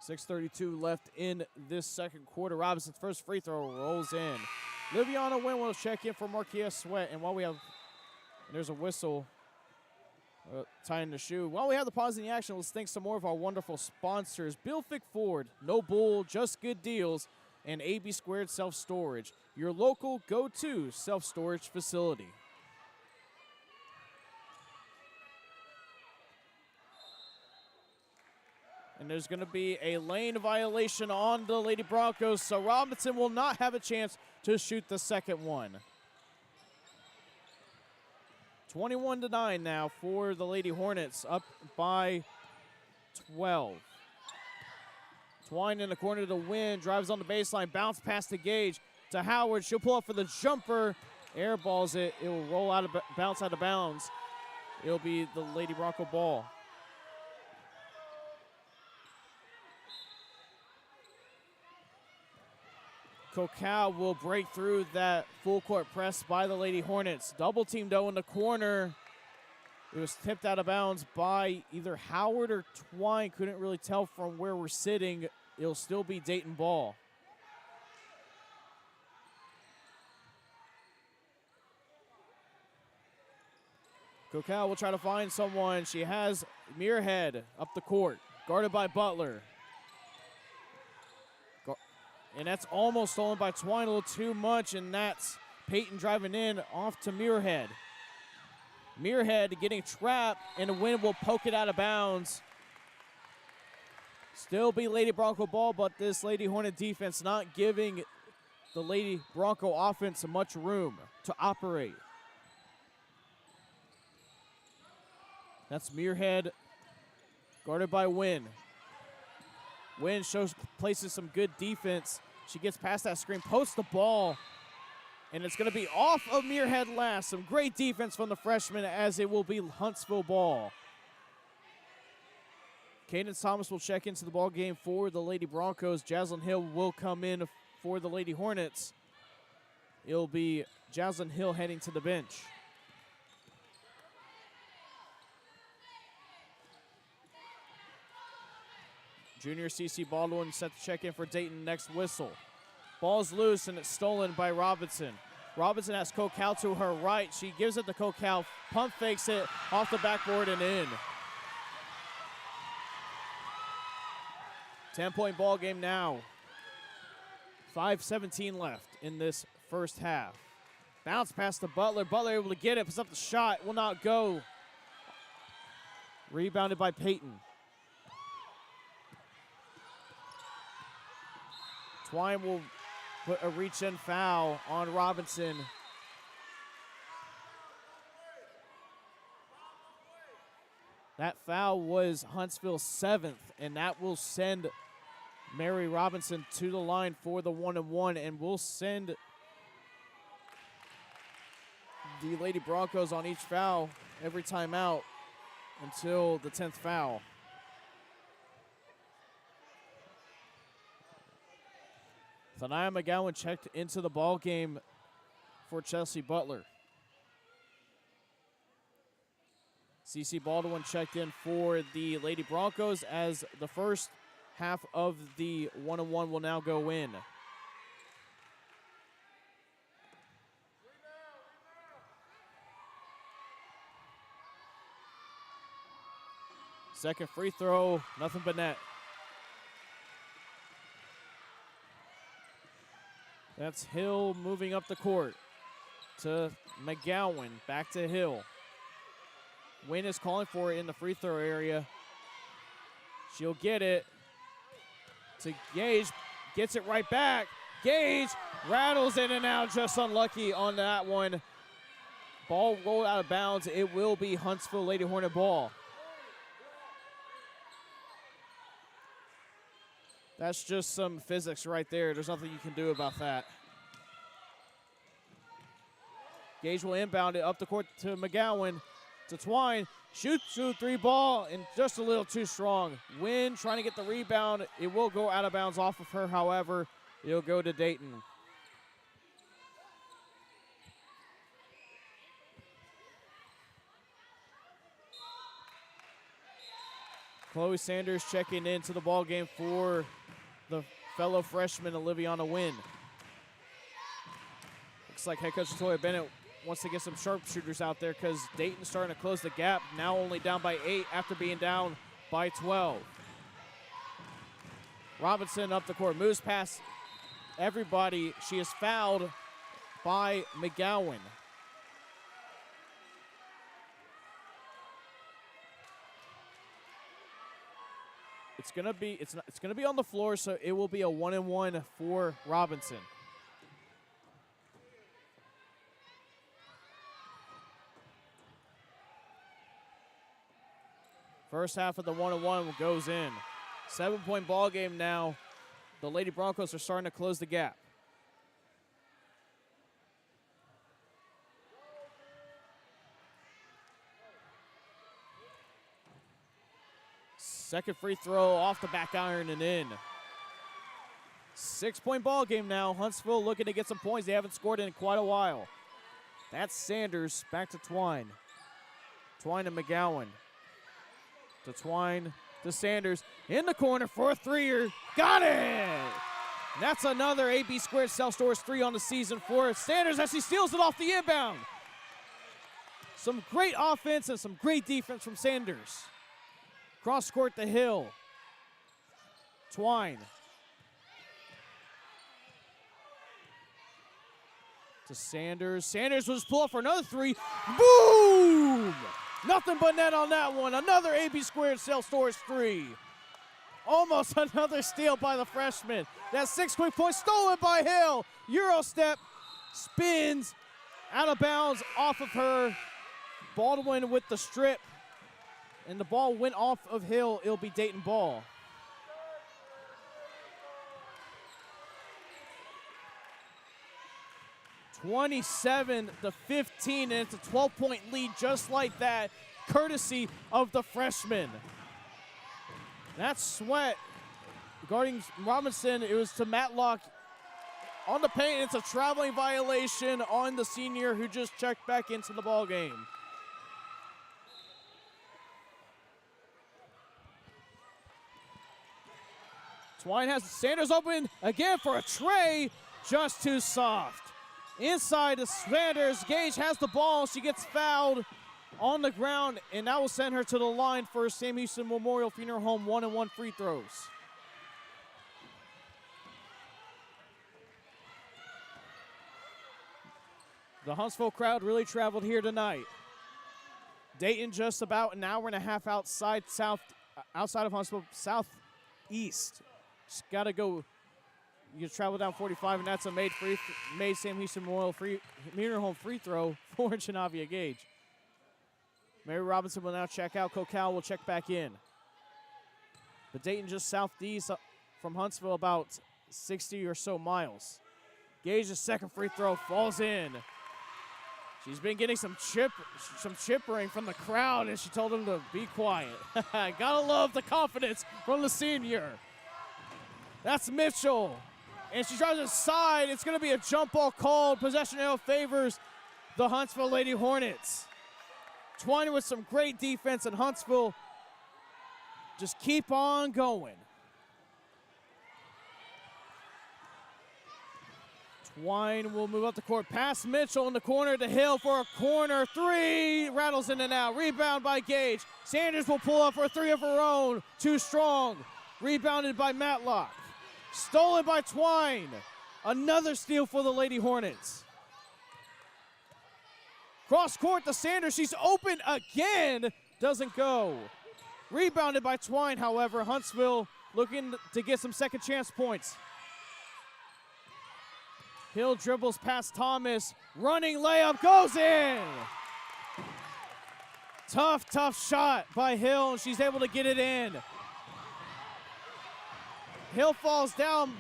6:32 left in this second quarter. Robinson's first free throw rolls in. Liviana Wynn will check in for Marquia Sweat. And while we have, there's a whistle tying the shoe. While we have the pause in the action, let's thank some more of our wonderful sponsors. Bill Fick Ford, no bull, just good deals, and AB2 Self Storage, your local go-to self-storage facility. And there's going to be a lane violation on the Lady Broncos, so Robinson will not have a chance to shoot the second one. 21-9 now for the Lady Hornets, up by 12. Twine in the corner to win, drives on the baseline, bounce past the Gage to Howard. She'll pull up for the jumper, airballs it. It will roll out of bounce out of bounds. It'll be the Lady Bronco ball. Kokau will break through that full court press by the Lady Hornets. Double team though in the corner. It was tipped out of bounds by either Howard or Twine. Couldn't really tell from where we're sitting. It'll still be Dayton ball. Kokau will try to find someone. She has Muirhead up the court, guarded by Butler. And that's almost stolen by Twine, a little too much, and that's Peyton driving in off to Muirhead. Muirhead getting trapped, and the Wynn will poke it out of bounds. Still be Lady Bronco ball, but this Lady Hornet defense not giving the Lady Bronco offense much room to operate. That's Muirhead, guarded by Wynn. Wynn places some good defense. She gets past that screen, posts the ball, and it's going to be off of Muirhead last. Some great defense from the freshman as it will be Huntsville ball. Cadence Thomas will check into the ball game for the Lady Broncos. Jaslyn Hill will come in for the Lady Hornets. It'll be Jaslyn Hill heading to the bench. Junior CC Baldwin set to check in for Dayton next whistle. Ball's loose and it's stolen by Robinson. Robinson has Kokau to her right. She gives it to Kokau, pump fakes it off the backboard and in. 10-point ball game now. 5:17 left in this first half. Bounce past the Butler. Butler able to get it, puts up the shot, will not go. Rebounded by Peyton. Twine will put a reach-in foul on Robinson. That foul was Huntsville's 7th, and that will send Mary Robinson to the line for the 1-and-1, and will send the Lady Broncos on each foul every time out until the 10th foul. Thania McGowan checked into the ball game for Chelsea Butler. CC Baldwin checked in for the Lady Broncos as the first half of the 1-and-1 will now go in. Second free throw, nothing but net. That's Hill moving up the court to McGowan, back to Hill. Wynn is calling for it in the free throw area. She'll get it to Gage, gets it right back. Gage rattles in and out, just unlucky on that one. Ball rolled out of bounds. It will be Huntsville Lady Hornet ball. That's just some physics right there. There's nothing you can do about that. Gage will inbound it up the court to McGowan, to Twine. Shoots through three ball and just a little too strong. Wynn trying to get the rebound. It will go out of bounds off of her, however. It'll go to Dayton. Chloe Sanders checking into the ball game for the fellow freshman Oliviana Wynn. Looks like head coach Toya Bennett wants to get some sharpshooters out there because Dayton's starting to close the gap. Now only down by 8 after being down by 12. Robinson up the court, moves past everybody. She is fouled by McGowan. It's gonna be on the floor, so it will be a 1-and-1 for Robinson. First half of the 1-and-1 goes in. 7-point ball game now. The Lady Broncos are starting to close the gap. Second free throw off the back iron and in. 6-point ball game now. Huntsville looking to get some points. They haven't scored in quite a while. That's Sanders. Back to Twine. Twine to McGowan. To Twine to Sanders. In the corner for a three-er. Got it! And that's another AB2 Self Storage 3 on the season for Sanders as he steals it off the inbound. Some great offense and some great defense from Sanders. Cross court to Hill. Twine. To Sanders. Sanders was pull up for another three. Boom! Nothing but net on that one. Another AB2 Self Storage 3. Almost another steal by the freshman. That 6 quick point stolen by Hill. Euro step. Spins. Out of bounds off of her. Baldwin with the strip. And the ball went off of Hill. It'll be Dayton ball. (27-15), and it's a 12-point lead just like that, courtesy of the freshman. That's Sweat guarding Robinson. It was to Matlock on the paint. It's a traveling violation on the senior who just checked back into the ball game. Twine has Sanders open again for a tray, just too soft. Inside to Sanders, Gage has the ball, she gets fouled on the ground, and that will send her to the line for Sam Houston Memorial Funeral Home 1-and-1 free throws. The Huntsville crowd really traveled here tonight. Dayton just about an hour and a half outside of Huntsville, southeast. Just got to go. You can travel down 45, and that's a made Sam Houston Memorial Funeral Home free throw for Chinavia Gage. Mary Robinson will now check out. Cocal will check back in. But Dayton just southeast from Huntsville, about 60 or so miles. Gage's second free throw falls in. She's been getting some chippering from the crowd, and she told him to be quiet. Gotta love the confidence from the senior. That's Mitchell. And she tries to side. It's going to be a jump ball called. Possession arrow favors the Huntsville Lady Hornets. Twine with some great defense, and Huntsville just keep on going. Twine will move up the court past Mitchell in the corner to Hill for a corner three. Rattles in and out. Rebound by Gage. Sanders will pull up for a three of her own. Too strong. Rebounded by Matlock. Stolen by Twine. Another steal for the Lady Hornets. Cross court to Sanders. She's open again. Doesn't go. Rebounded by Twine, however. Huntsville looking to get some second chance points. Hill dribbles past Thomas. Running layup goes in. Tough shot by Hill, and she's able to get it in. Hill falls down.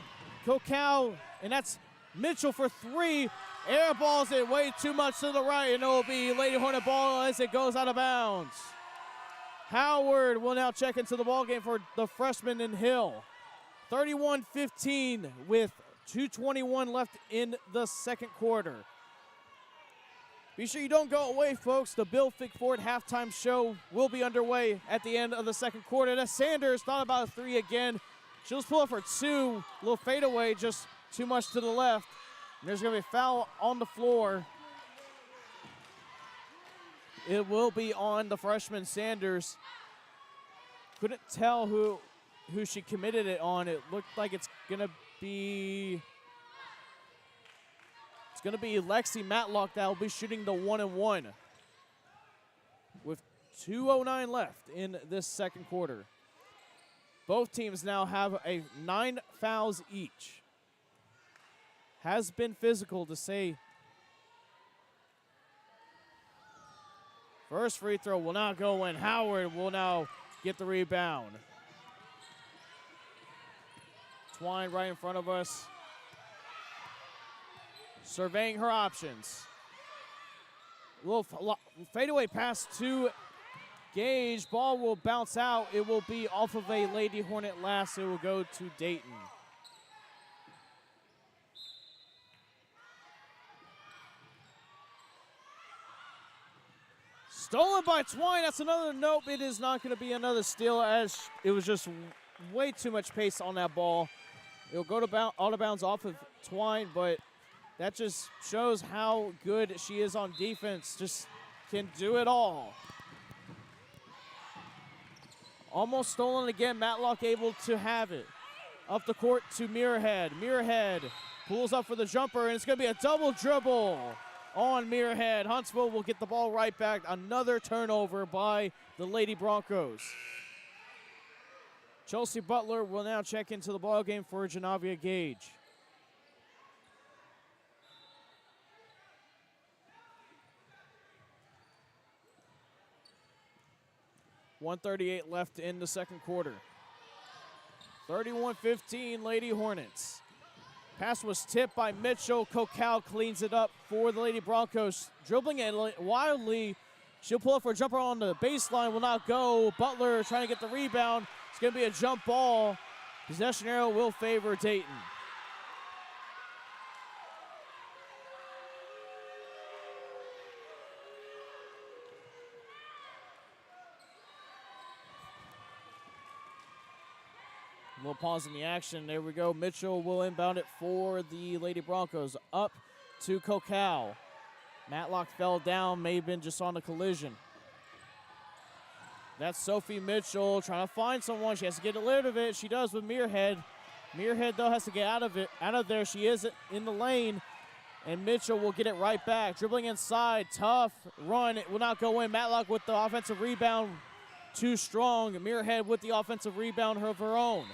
Cocal, and that's Mitchell for three. Air balls it way too much to the right, and it will be Lady Hornet ball as it goes out of bounds. Howard will now check into the ball game for the freshman in Hill. 31-15 with 2:21 left in the second quarter. Be sure you don't go away, folks. The Bill Fick Ford halftime show will be underway at the end of the second quarter. That's Sanders, thought about a three again. She'll just pull up for two. A little fadeaway, just too much to the left. There's going to be a foul on the floor. It will be on the freshman Sanders. Couldn't tell who she committed it on. It looked like it's going to be Lexi Matlock that will be shooting the 1-and-1 with 2:09 left in this second quarter. Both teams now have 9 fouls each. Has been physical, to say. First free throw will not go in. Howard will now get the rebound. Twine right in front of us. Surveying her options. A little fadeaway pass to Gage. Ball will bounce out. It will be off of a Lady Hornet last. It will go to Dayton. Stolen by Twine. That's another nope. It is not going to be another steal, as it was just way too much pace on that ball. It'll go to out of bounds off of Twine, but that just shows how good she is on defense. Just can do it all. Almost stolen again. Matlock able to have it. Up the court to Muirhead. Muirhead pulls up for the jumper, and it's going to be a double dribble on Muirhead. Huntsville will get the ball right back. Another turnover by the Lady Broncos. Chelsea Butler will now check into the ball game for Janavia Gage. .138 left in the second quarter. 31-15 Lady Hornets. Pass was tipped by Mitchell. Kokal cleans it up for the Lady Broncos. Dribbling it wildly. She'll pull up for a jumper on the baseline. Will not go. Butler trying to get the rebound. It's going to be a jump ball. Possession arrow will favor Dayton. A little pause in the action. There we go. Mitchell will inbound it for the Lady Broncos. Up to Kokal. Matlock fell down. May have been just on a collision. That's Sophie Mitchell trying to find someone. She has to get rid of it. She does with Muirhead. Muirhead, though, has to get out of there. She is in the lane. And Mitchell will get it right back. Dribbling inside. Tough run. It will not go in. Matlock with the offensive rebound. Too strong. Muirhead with the offensive rebound of her own.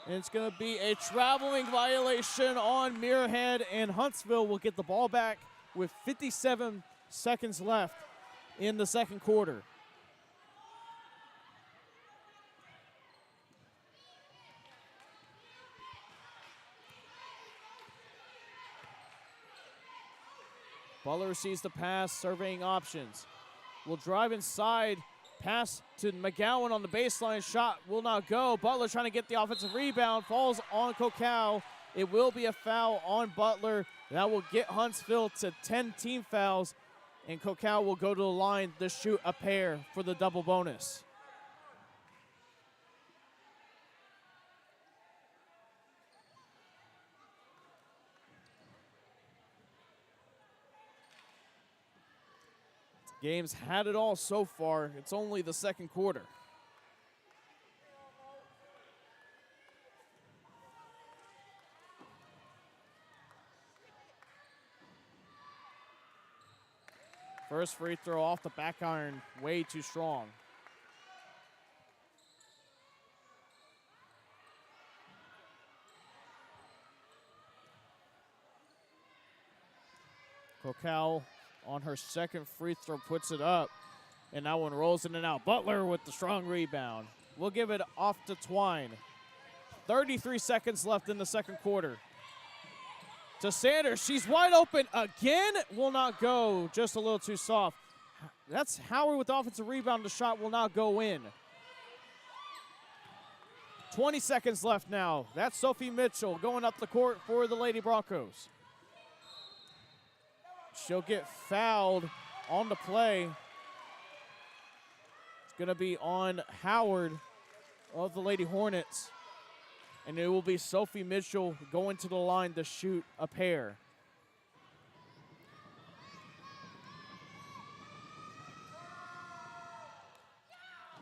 And it's going to be a traveling violation on Muirhead, and Huntsville will get the ball back with 57 seconds left in the second quarter. Butler receives the pass, surveying options. Will drive inside. Pass to McGowan on the baseline. Shot will not go. Butler trying to get the offensive rebound. Falls on Kokal. It will be a foul on Butler. That will get Huntsville to 10 team fouls. And Kokal will go to the line to shoot a pair for the double bonus. Game's had it all so far. It's only the second quarter. First free throw off the back iron, way too strong. Kokal on her second free throw puts it up, and that one rolls in and out. Butler with the strong rebound. We'll give it off to Twine. 33 seconds left in the second quarter. To Sanders, she's wide open again. Will not go, just a little too soft. That's Howard with the offensive rebound. The shot will not go in. 20 seconds left now. That's Sophie Mitchell going up the court for the Lady Broncos. She'll get fouled on the play. It's going to be on Howard of the Lady Hornets. And it will be Sophie Mitchell going to the line to shoot a pair.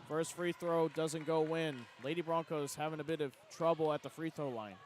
First free throw doesn't go in. Lady Broncos having a bit of trouble at the free throw line.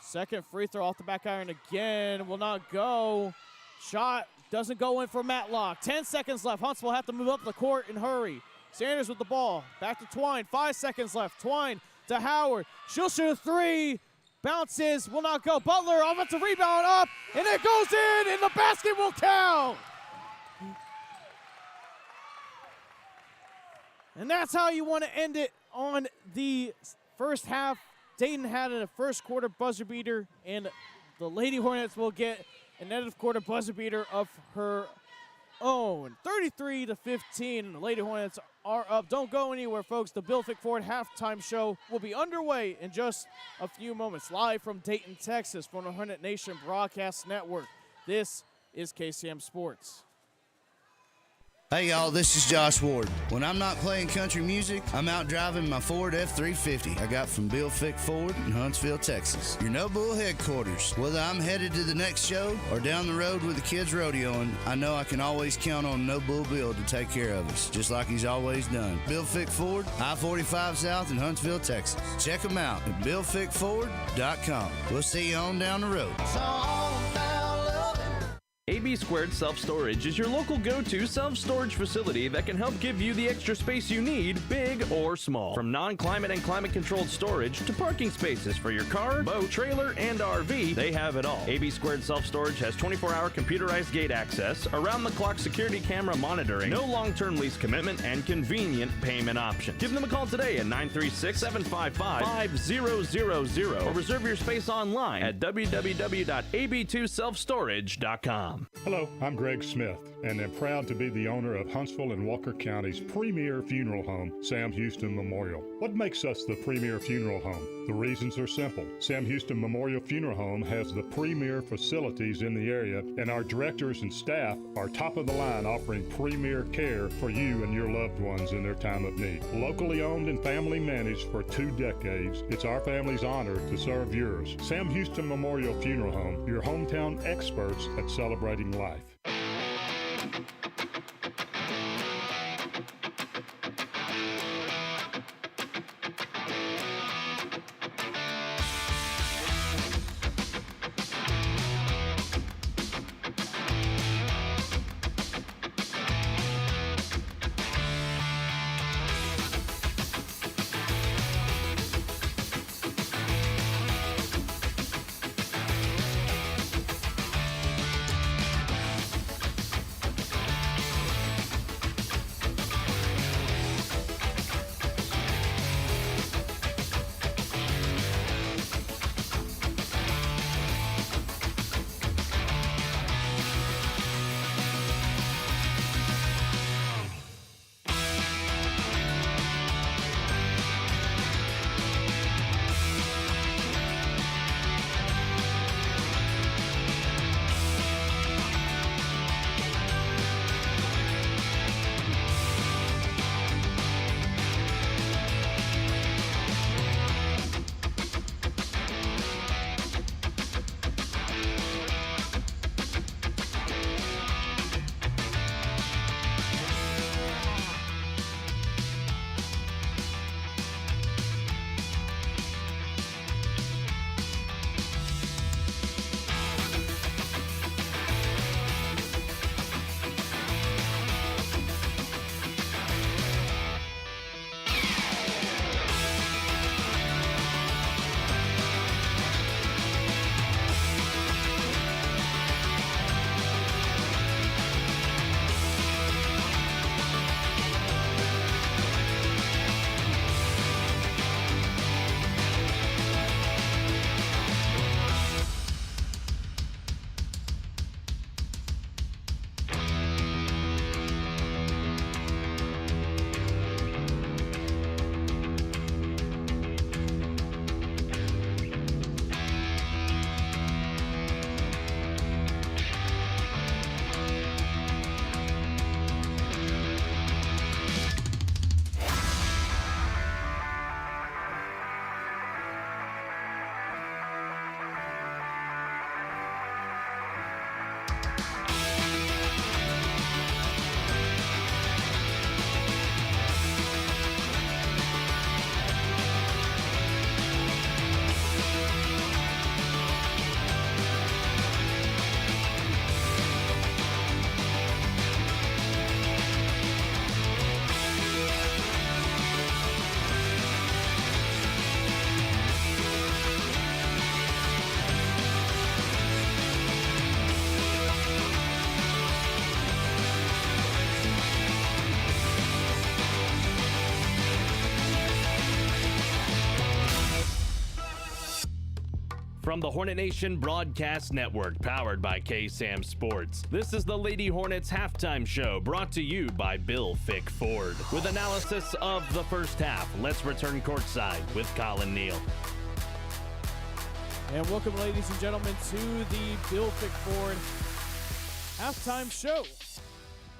Second free throw off the back iron again. Will not go. Shot doesn't go in for Matlock. 10 seconds left. Huntsville have to move up the court and hurry. Sanders with the ball. Back to Twine. 5 seconds left. Twine to Howard. She'll shoot a three. Bounces. Will not go. Butler offensive rebound up. And it goes in. And the basket will count. And that's how you want to end it on the first half. Dayton had a first quarter buzzer beater, and the Lady Hornets will get an end of quarter buzzer beater of her own. 33-15, the Lady Hornets are up. Don't go anywhere, folks. The Bill Fick Ford halftime show will be underway in just a few moments. Live from Dayton, Texas, from the Hornet Nation Broadcast Network. This is KSAM Sports. Hey y'all, this is Josh Ward. When I'm not playing country music, I'm out driving my Ford F-350 I got from Bill Fick Ford in Huntsville, Texas. Your No Bull headquarters. Whether I'm headed to the next show or down the road with the kids rodeoing, I know I can always count on No Bull Bill to take care of us, just like he's always done. Bill Fick Ford, I-45 South in Huntsville, Texas. Check them out at BillFickFord.com. We'll see you on down the road. AB2 Self Storage is your local go-to self-storage facility that can help give you the extra space you need, big or small. From non-climate and climate-controlled storage to parking spaces for your car, boat, trailer, and RV, they have it all. AB2 Self Storage has 24-hour computerized gate access, around-the-clock security camera monitoring, no long-term lease commitment, and convenient payment options. Give them a call today at 936-755-5000 or reserve your space online at www.ab2selfstorage.com. Hello, I'm Greg Smith, and am proud to be the owner of Huntsville and Walker County's premier funeral home, Sam Houston Memorial. What makes us the premier funeral home? The reasons are simple. Sam Houston Memorial Funeral Home has the premier facilities in the area, and our directors and staff are top of the line, offering premier care for you and your loved ones in their time of need. Locally owned and family managed for 2 decades, it's our family's honor to serve yours. Sam Houston Memorial Funeral Home, your hometown experts at celebrating life. From the Hornet Nation Broadcast Network, powered by KSAM Sports, this is the Lady Hornets halftime show, brought to you by Bill Fick Ford. With analysis of the first half, let's return courtside with Collin, Neill. And welcome, ladies and gentlemen, to the Bill Fick Ford halftime show.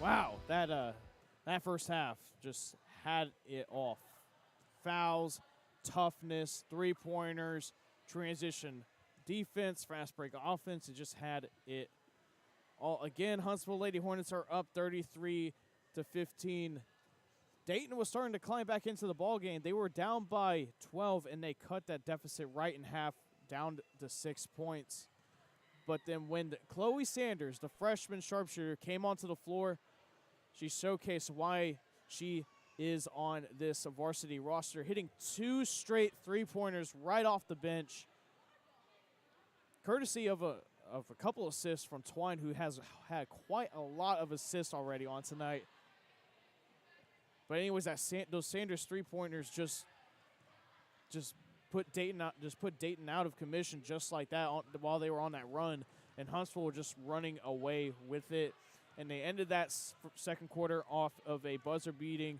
Wow, that first half just had it off. Fouls, toughness, three-pointers, transition defense, fast break offense. It just had it all. Again, Huntsville Lady Hornets are up 33-15. Dayton was starting to climb back into the ball game. They were down by 12, and they cut that deficit right in half, down to 6 points. But then when Chloe Sanders, the freshman sharpshooter, came onto the floor, she showcased why she is on this varsity roster, hitting 2 straight three-pointers right off the bench, courtesy of a couple assists from Twine, who has had quite a lot of assists already on tonight. But anyways, those Sanders three-pointers just put Dayton out of commission just like that while they were on that run, and Huntsville were just running away with it. And they ended that second quarter off of a buzzer beater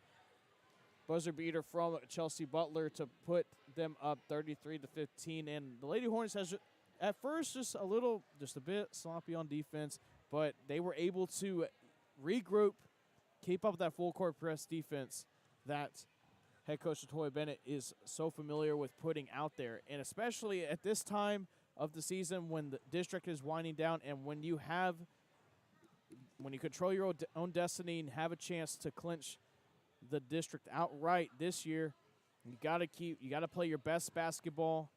from Chelsea Butler to put them up 33-15. And the Lady Hornets has at first just a bit sloppy on defense, but they were able to regroup, keep up with that full court press defense that head coach Latoya Bennett is so familiar with putting out there. And especially at this time of the season when the district is winding down and when you control your own destiny and have a chance to clinch the district outright this year, you got to play your best basketball.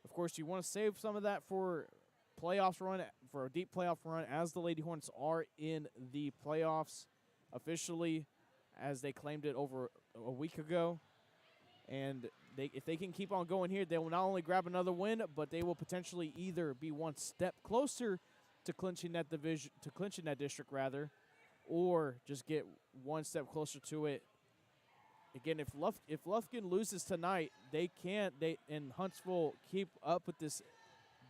Of course, you want to save some of that for a deep playoff run, as the Lady Hornets are in the playoffs officially, as they claimed it over a week ago. And if they can keep on going here, they will not only grab another win, but they will potentially either be one step closer to clinching that district rather, or just get one step closer to it. Again, if Lufkin loses tonight, and Huntsville keep up with this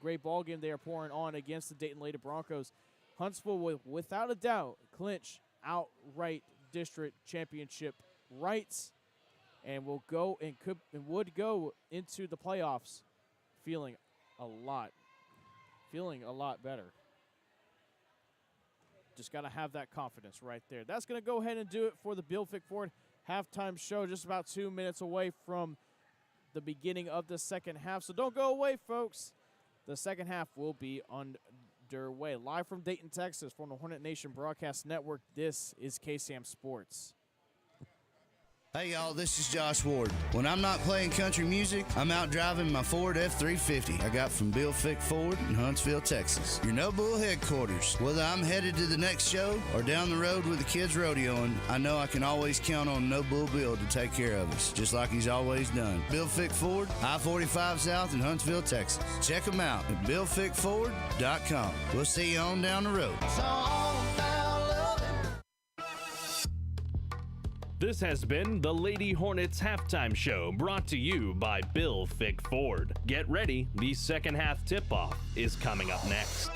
great ball game they are pouring on against the Dayton Lady Broncos, Huntsville will, without a doubt, clinch outright district championship rights, and would go into the playoffs feeling a lot better. Just got to have that confidence right there. That's going to go ahead and do it for the Bill Fick Ford halftime show, just about 2 minutes away from the beginning of the second half. So don't go away, folks. The second half will be underway. Live from Dayton, Texas, from the Hornet Nation Broadcast Network, this is KSAM Sports. Hey y'all, this is Josh Ward. When I'm not playing country music, I'm out driving my Ford F-350 I got from Bill Fick Ford in Huntsville, Texas. Your No Bull headquarters. Whether I'm headed to the next show or down the road with the kids rodeoing, I know I can always count on No Bull Bill to take care of us, just like he's always done. Bill Fick Ford, I-45 South in Huntsville, Texas. Check them out at BillFickFord.com. We'll see you on down the road. This has been the Lady Hornets halftime show, brought to you by Bill Fick Ford. Get ready, the second half tip-off is coming up next.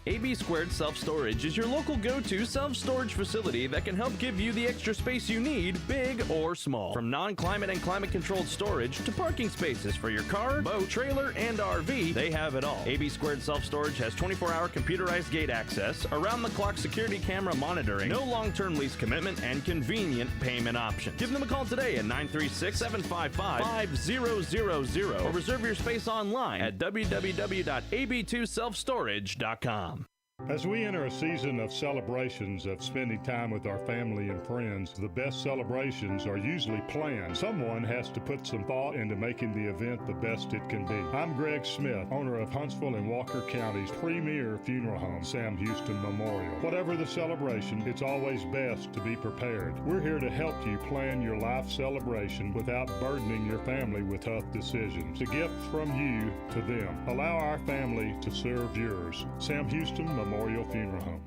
AB2 Self Storage is your local go-to self-storage facility that can help give you the extra space you need, big or small. From non-climate and climate-controlled storage to parking spaces for your car, boat, trailer, and RV, they have it all. AB2 Self Storage has 24-hour computerized gate access, around-the-clock security camera monitoring, no long-term lease commitment, and convenient payment options. Give them a call today at 936-755-5000 or reserve your space online at www.ab2selfstorage.com. As we enter a season of celebrations of spending time with our family and friends, the best celebrations are usually planned. Someone has to put some thought into making the event the best it can be. I'm Greg Smith, owner of Huntsville and Walker County's premier funeral home, Sam Houston Memorial. Whatever the celebration, it's always best to be prepared. We're here to help you plan your life celebration without burdening your family with tough decisions. A gift from you to them. Allow our family to serve yours. Sam Houston Memorial Funeral Home.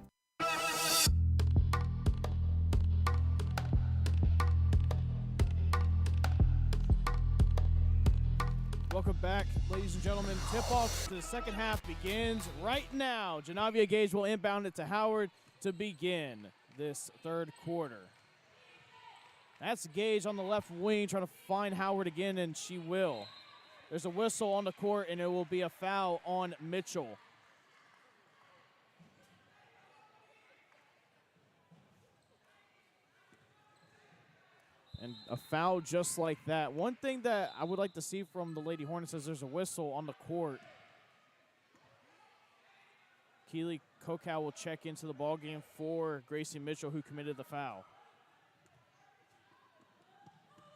Welcome back, ladies and gentlemen. Tip-off to the second half begins right now. Janavia Gage will inbound it to Howard to begin this third quarter. That's Gage on the left wing trying to find Howard again, and she will. There's a whistle on the court, and it will be a foul on Mitchell. And a foul just like that. One thing that I would like to see from the Lady Hornets is there's a whistle on the court. Keely Kokow will check into the ballgame for Gracie Mitchell, who committed the foul.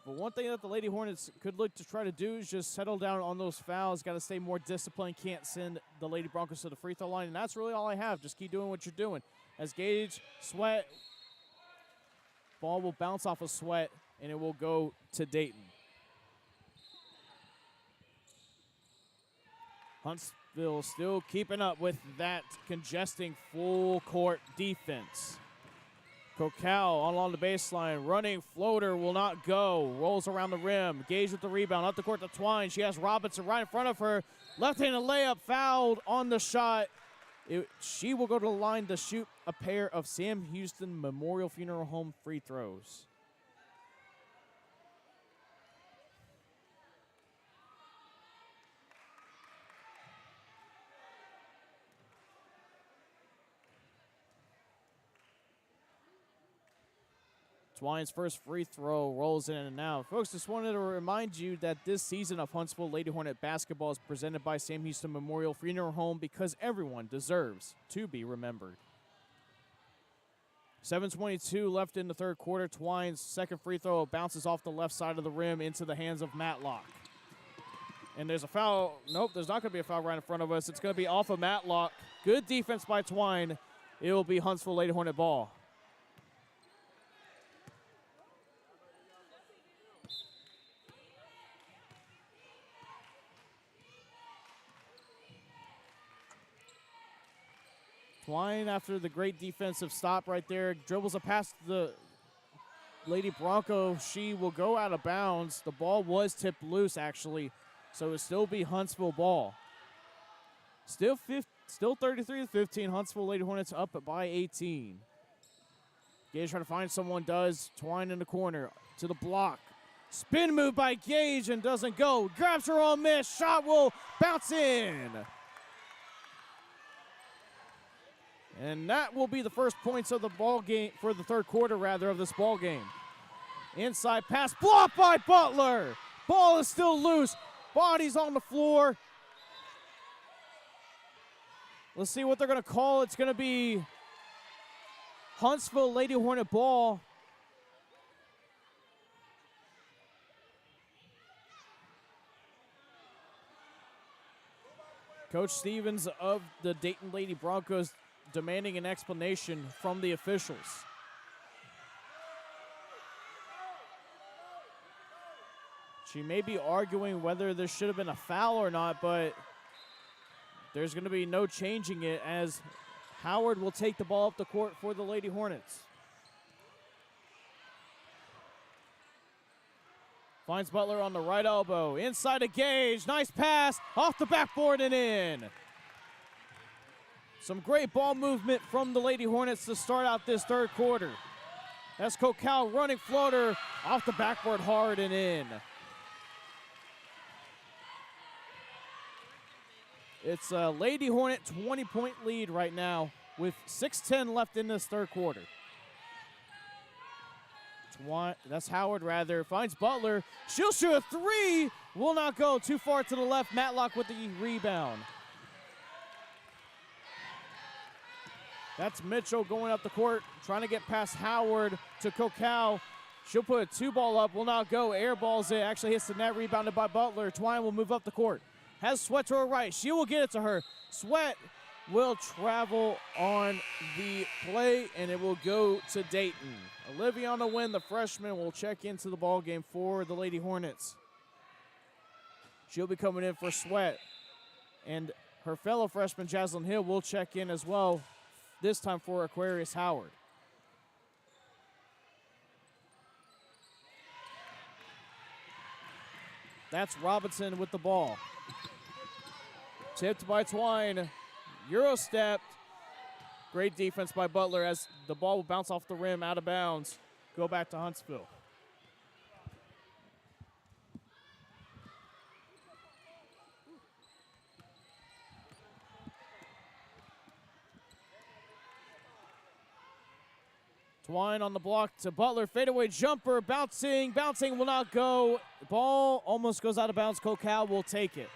But one thing that the Lady Hornets could look to try to do is just settle down on those fouls. Got to stay more disciplined. Can't send the Lady Broncos to the free throw line. And that's really all I have. Just keep doing what you're doing. As Gage, Sweat, ball will bounce off of Sweat, and it will go to Dayton. Huntsville still keeping up with that congesting full court defense. Kokow along the baseline, running floater will not go. Rolls around the rim. Gage with the rebound, up the court to Twine. She has Robinson right in front of her. Left-handed layup, fouled on the shot. She will go to the line to shoot a pair of Sam Houston Memorial Funeral Home free throws. Twine's first free throw rolls in and out. Folks, just wanted to remind you that this season of Huntsville Lady Hornet basketball is presented by Sam Houston Memorial Funeral Home because everyone deserves to be remembered. 7:22 left in the third quarter. Twine's second free throw bounces off the left side of the rim into the hands of Matlock. And there's a foul. Nope, there's not going to be a foul right in front of us. It's going to be off of Matlock. Good defense by Twine. It will be Huntsville Lady Hornet ball. Twine, after the great defensive stop right there, dribbles it past the Lady Bronco. She will go out of bounds. The ball was tipped loose, actually, so it'll still be Huntsville ball. Still 33-15. Huntsville Lady Hornets up by 18. Gage trying to find someone, does. Twine in the corner to the block. Spin move by Gage and doesn't go. Grabs her own miss. Shot will bounce in. And that will be the first points of the ball game, for the third quarter, rather, of this ball game. Inside pass, blocked by Butler. Ball is still loose. Body's on the floor. Let's see what they're going to call. It's going to be Huntsville Lady Hornet ball. Coach Stevens of the Dayton Lady Broncos demanding an explanation from the officials. She may be arguing whether there should have been a foul or not, but there's going to be no changing it as Howard will take the ball up the court for the Lady Hornets. Finds Butler on the right elbow. Inside to Gage. Nice pass. Off the backboard and in. Some great ball movement from the Lady Hornets to start out this third quarter. That's Kokow running floater off the backboard hard and in. It's a Lady Hornet 20-point lead right now with 6:10 left in this third quarter. That's Howard, rather. Finds Butler. She'll shoot a three. Will not go. Too far to the left. Matlock with the rebound. That's Mitchell going up the court, trying to get past Howard to Kokow. She'll put a two ball up, will not go. Air balls it, actually hits the net, rebounded by Butler. Twine will move up the court. Has Sweat to her right. She will get it to her. Sweat will travel on the play, and it will go to Dayton. Olivia on the win, the freshman, will check into the ball game for the Lady Hornets. She'll be coming in for Sweat. And her fellow freshman, Jaslyn Hill, will check in as well, this time for Aquarius Howard. That's Robinson with the ball. Tipped by Twine. Euro stepped. Great defense by Butler as the ball will bounce off the rim out of bounds. Go back to Huntsville. Twine on the block to Butler. Fadeaway jumper. Bouncing will not go. Ball almost goes out of bounds. Cocal will take it.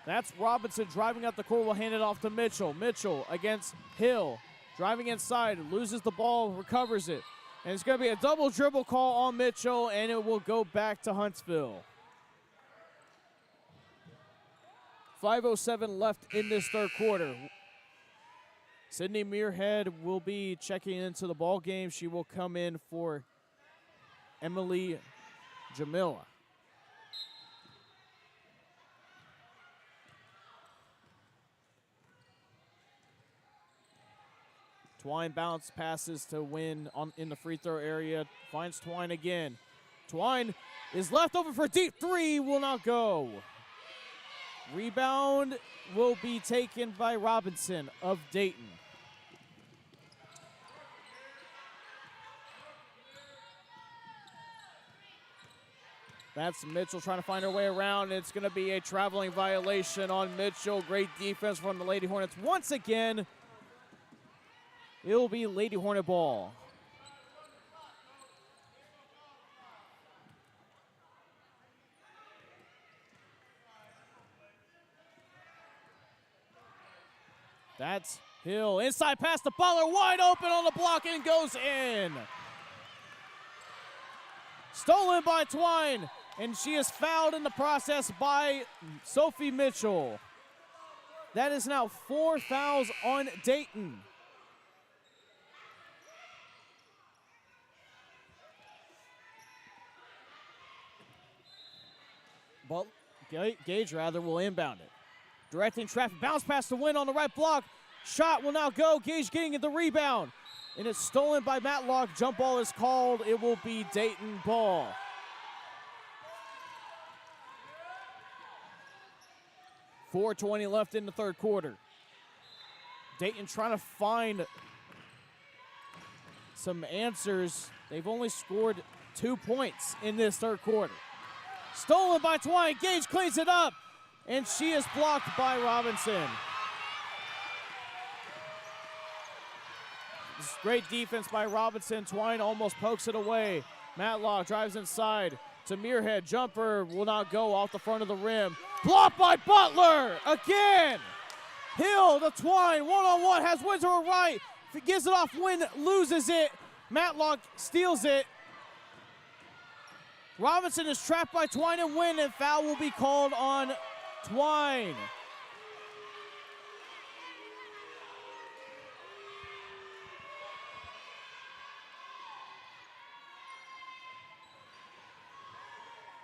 That's Robinson driving up the court. Will hand it off to Mitchell. Mitchell against Hill. Driving inside. Loses the ball. Recovers it. And it's going to be a double dribble call on Mitchell, and it will go back to Huntsville. 5:07 left in this third quarter. Sydney Muirhead will be checking into the ball game. She will come in for Emily Jamila. Twine bounce passes to Win in the free throw area. Finds Twine again. Twine is left over for deep three. Will not go. Rebound will be taken by Robinson of Dayton. That's Mitchell trying to find her way around. It's going to be a traveling violation on Mitchell. Great defense from the Lady Hornets. Once again, it will be Lady Hornet ball. That's Hill. Inside pass to Butler. Wide open on the block and goes in. Stolen by Twine. And she is fouled in the process by Sophie Mitchell. That is now 4 fouls on Dayton. But Gage will inbound it. Directing traffic, bounce pass to Win on the right block. Shot will now go. Gage getting the rebound. And it's stolen by Matlock. Jump ball is called. It will be Dayton ball. .420 left in the third quarter. Dayton trying to find some answers. They've only scored 2 points in this third quarter. Stolen by Twine. Gage cleans it up. And she is blocked by Robinson. This is great defense by Robinson. Twine almost pokes it away. Matlock drives inside to Muirhead. Jumper will not go off the front of the rim. Blocked by Butler again. Hill to Twine. One-on-one has Win to her right. If he gives it off, Win loses it. Matlock steals it. Robinson is trapped by Twine and Win, and foul will be called on Twine.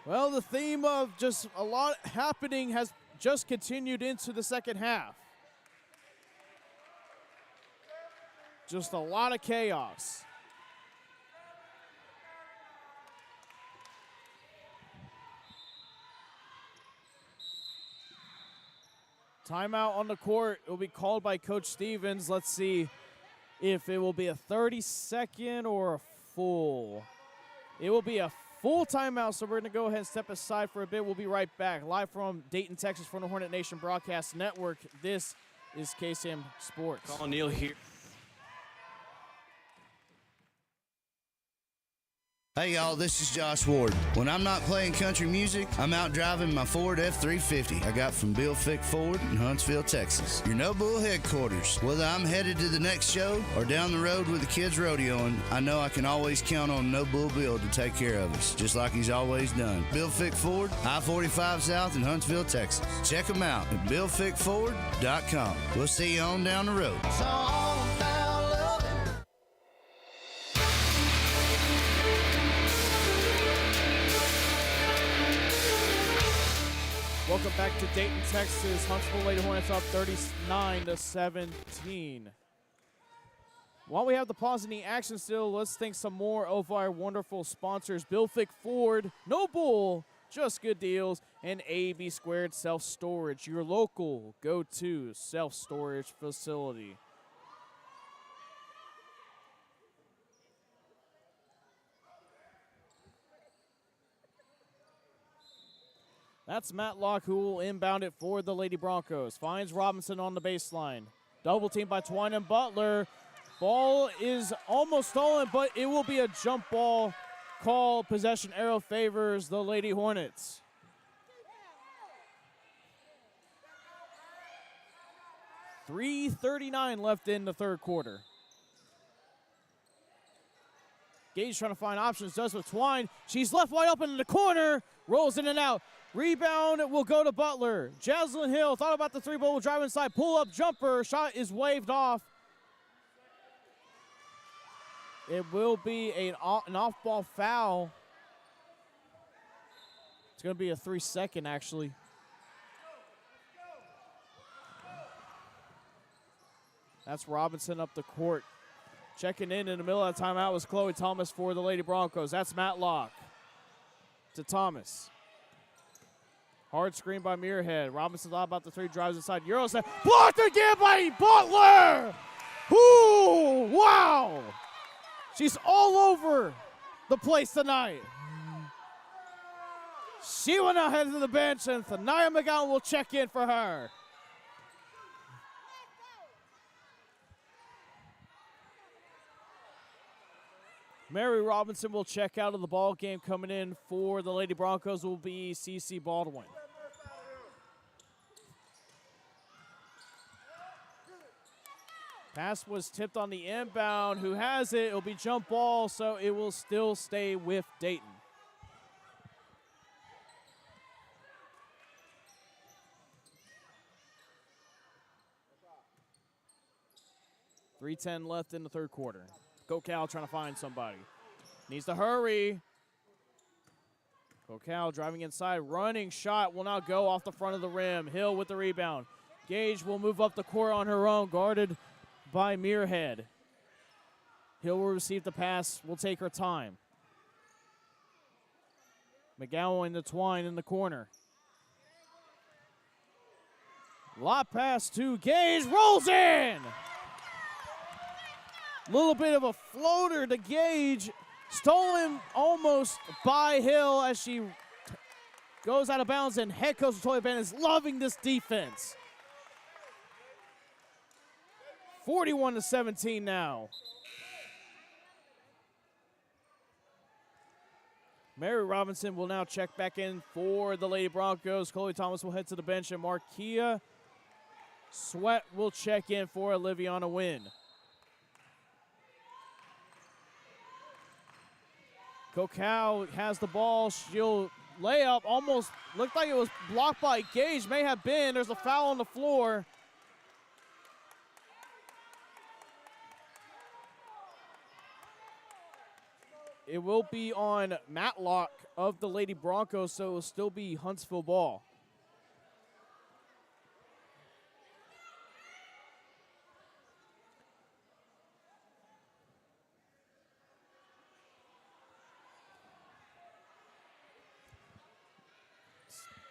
Well, the theme of just a lot happening has just continued into the second half. Just a lot of chaos. Timeout on the court. It will be called by Coach Stevens. Let's see if it will be a 30-second or a full. It will be a full timeout, so we're going to go ahead and step aside for a bit. We'll be right back. Live from Dayton, Texas, from the Hornet Nation Broadcast Network. This is KSAM Sports. Collin, Neill here. Hey y'all, this is Josh Ward. When I'm not playing country music, I'm out driving my Ford F-350 I got from Bill Fick Ford in Huntsville, Texas. Your No Bull headquarters. Whether I'm headed to the next show or down the road with the kids rodeoing, I know I can always count on No Bull Bill to take care of us, just like he's always done. Bill Fick Ford, I-45 South in Huntsville, Texas. Check them out at BillFickFord.com. We'll see you on down the road. Welcome back to Dayton, Texas. Huntsville Lady Hornets up 39-17. While we have the pause in the action still, let's thank some more of our wonderful sponsors. Fick Ford, no bull, just good deals, and AB2 Self Storage, your local go-to self-storage facility. That's Matlock who will inbound it for the Lady Broncos. Finds Robinson on the baseline. Double team by Twine and Butler. Ball is almost stolen, but it will be a jump ball call. Possession arrow favors the Lady Hornets. .339 left in the third quarter. Gage trying to find options, does with Twine. She's left wide open in the corner, rolls in and out. Rebound will go to Butler. Jaslyn Hill thought about the three, but will drive inside. Pull-up jumper. Shot is waved off. It will be an off-ball foul. It's going to be a 3-second, actually. That's Robinson up the court. Checking in the middle of the timeout was Chloe Thomas for the Lady Broncos. That's Matlock to Thomas. Hard screen by Muirhead. Robinson thought about the three, drives inside. Euro set. Blocked again by Butler! Ooh, wow! She's all over the place tonight. She will now head to the bench, and Thania McGowan will check in for her. Mary Robinson will check out of the ball game. Coming in for the Lady Broncos will be CeCe Baldwin. Pass was tipped on the inbound. Who has it? It'll be jump ball, so it will still stay with Dayton. .310 left in the third quarter. Go Cal trying to find somebody. Needs to hurry. Go Cal driving inside. Running shot will now go off the front of the rim. Hill with the rebound. Gage will move up the court on her own, guarded by Muirhead. Hill will receive the pass, will take her time. McGowan to Twine in the corner. Lot pass to Gage, rolls in! Little bit of a floater to Gage, stolen almost by Hill as she goes out of bounds, and head coach Toya Bennett is loving this defense. 41-17 now. Mary Robinson will now check back in for the Lady Broncos. Chloe Thomas will head to the bench, and Markia Sweat will check in for Oliviana Wynn. Kokau has the ball. She'll lay up. Almost looked like it was blocked by Gage. May have been. There's a foul on the floor. It will be on Matlock of the Lady Broncos, so it will still be Huntsville ball.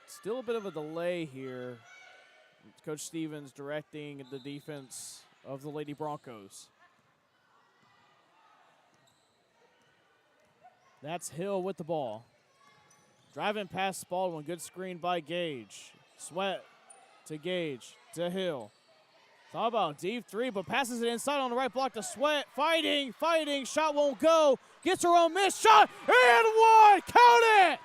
Still a bit of a delay here. Coach Stevens directing the defense of the Lady Broncos. That's Hill with the ball. Driving past Baldwin. Good screen by Gage. Sweat to Gage to Hill. Thought about deep three, but passes it inside on the right block to Sweat. Fighting. Shot won't go. Gets her own miss. Shot and one. Count it.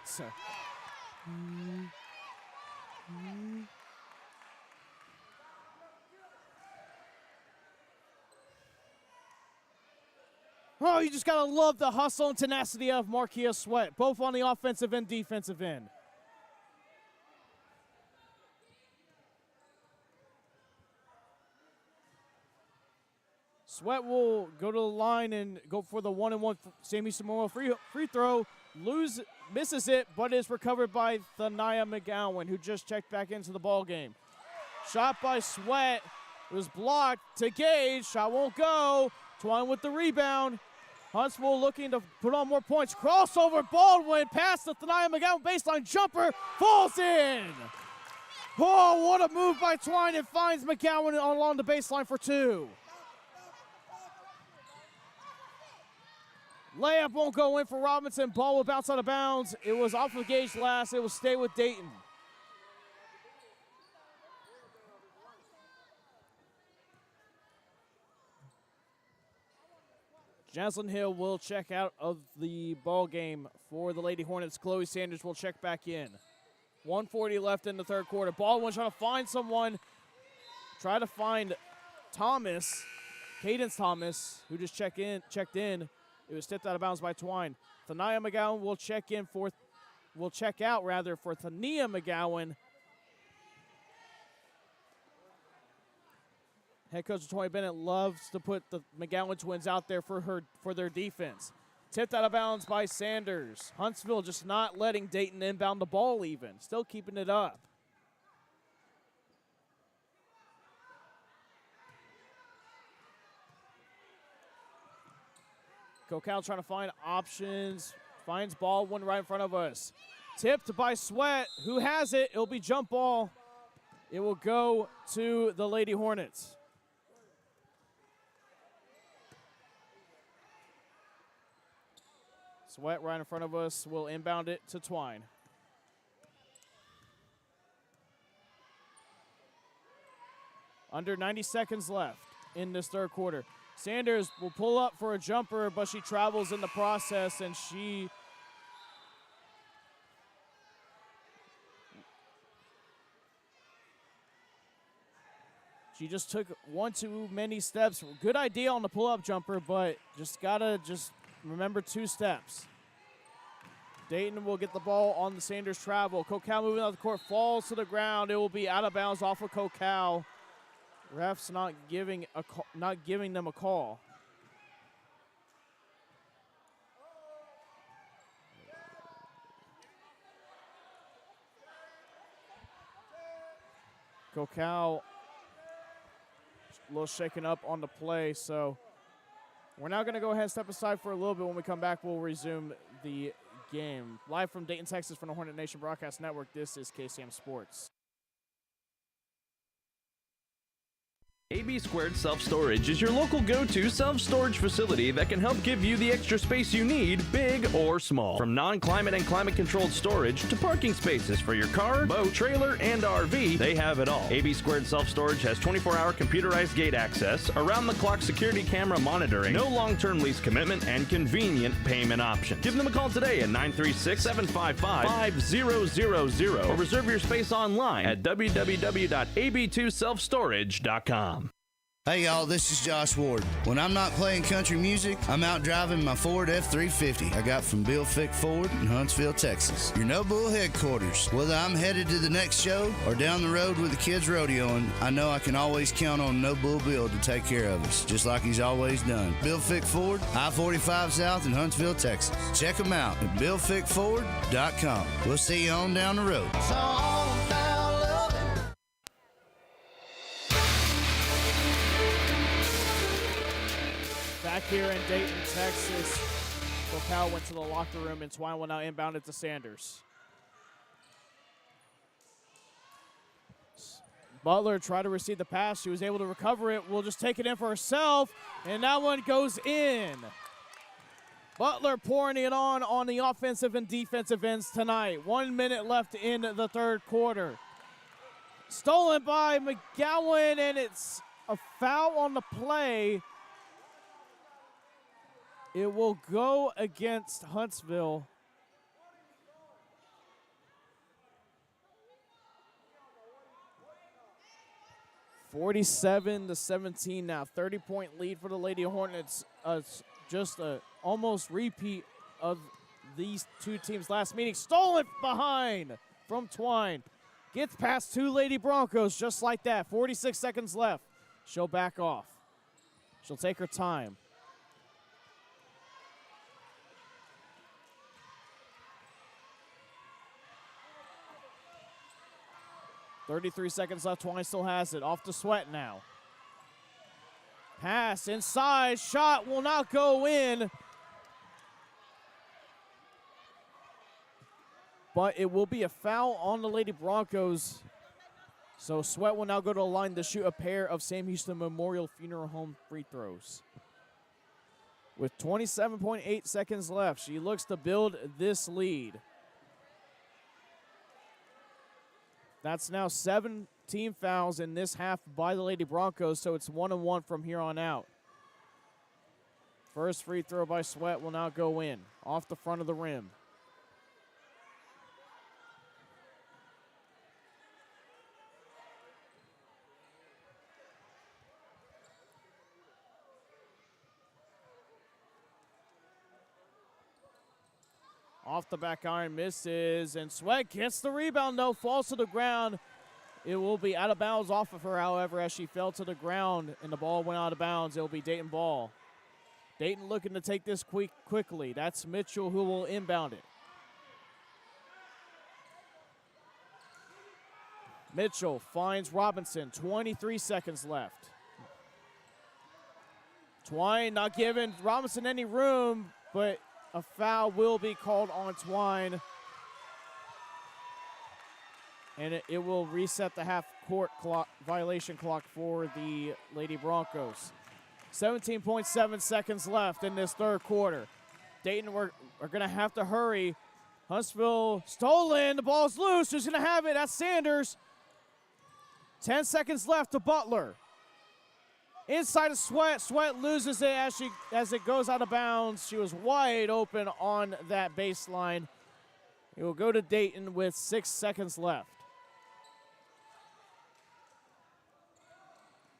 Oh, you just got to love the hustle and tenacity of Markia Sweat, both on the offensive and defensive end. Sweat will go to the line and go for the 1-and-1 Sammy Samoa free throw. Misses it, but is recovered by Thania McGowan, who just checked back into the ball game. Shot by Sweat was blocked to Gage. Shot won't go. Twine with the rebound. Huntsville looking to put on more points. Crossover, Baldwin, pass to Thania McGowan, baseline jumper, falls in. Oh, what a move by Twine. It finds McGowan along the baseline for 2. Layup won't go in for Robinson. Ball will bounce out of bounds. It was off of Gage last. It will stay with Dayton. Jaslyn Hill will check out of the ball game for the Lady Hornets. Chloe Sanders will check back in. 1:40 left in the third quarter. Baldwin trying to find someone. Try to find Thomas, Cadence Thomas, who just checked in. It was tipped out of bounds by Twine. Thania McGowan will check out for Thania McGowan. Head coach Toy Bennett loves to put the McGowan twins out there for their defense. Tipped out of bounds by Sanders. Huntsville just not letting Dayton inbound the ball even. Still keeping it up. Cocal trying to find options. Finds Baldwin right in front of us. Tipped by Sweat. Who has it? It'll be jump ball. It will go to the Lady Hornets. Sweat right in front of us will inbound it to Twine. Under 90 seconds left in this third quarter. Sanders will pull up for a jumper, but she travels in the process, and she just took one too many steps. Good idea on the pull-up jumper, but gotta remember 2 steps. Dayton will get the ball on the Sanders travel. Cocal moving out the court, falls to the ground. It will be out of bounds off of Cocal. Refs not giving them a call. Cocal a little shaken up on the play, so we're now going to go ahead and step aside for a little bit. When we come back, we'll resume the game. Live from Dayton, Texas, from the Hornet Nation Broadcast Network, this is KSAM Sports. AB2 Self Storage is your local go-to self-storage facility that can help give you the extra space you need, big or small. From non-climate and climate-controlled storage to parking spaces for your car, boat, trailer, and RV, they have it all. AB2 Self Storage has 24-hour computerized gate access, around-the-clock security camera monitoring, no long-term lease commitment, and convenient payment options. Give them a call today at 936-755-5000 or reserve your space online at www.ab2selfstorage.com. Hey y'all, this is Josh Ward. When I'm not playing country music, I'm out driving my Ford F-350 I got from Bill Fick Ford in Huntsville, Texas. Your No Bull headquarters. Whether I'm headed to the next show or down the road with the kids rodeoing, I know I can always count on No Bull Bill to take care of us, just like he's always done. Bill Fick Ford, I-45 South in Huntsville, Texas. Check them out at BillFickFord.com. We'll see you on down the road. Back here in Dayton, Texas, Cocal went to the locker room, and Twine will now inbound it to Sanders. Butler tried to receive the pass. She was able to recover it. Will just take it in for herself, and that one goes in. Butler pouring it on the offensive and defensive ends tonight. 1 minute left in the third quarter. Stolen by McGowan, and it's a foul on the play. It will go against Huntsville. (47-17) now. 30-point lead for the Lady Hornets. Just a almost repeat of these two teams' last meeting. Stolen behind from Twine. Gets past 2 Lady Broncos just like that. 46 seconds left. She'll back off. She'll take her time. 33 seconds left. Twine still has it. Off to Sweat now. Pass inside, shot will not go in. But it will be a foul on the Lady Broncos. So Sweat will now go to the line to shoot a pair of Sam Houston Memorial Funeral Home free throws. With 27.8 seconds left, she looks to build this lead. That's now 17 fouls in this half by the Lady Broncos, so it's 1-1 from here on out. First free throw by Sweat will now go in, off the front of the rim. Off the back iron, misses, and Sweat gets the rebound, though, falls to the ground. It will be out of bounds off of her, however, as she fell to the ground and the ball went out of bounds. It will be Dayton ball. Dayton looking to take this quickly. That's Mitchell who will inbound it. Mitchell finds Robinson, 23 seconds left. Twine not giving Robinson any room, but a foul will be called on Twine. And it will reset the half-court clock, violation clock for the Lady Broncos. 17.7 seconds left in this third quarter. Dayton are going to have to hurry. Huntsville stolen. The ball's loose. Who's going to have it? That's Sanders. 10 seconds left to Butler. Inside of Sweat. Sweat loses it as it goes out of bounds. She was wide open on that baseline. It will go to Dayton with 6 seconds left.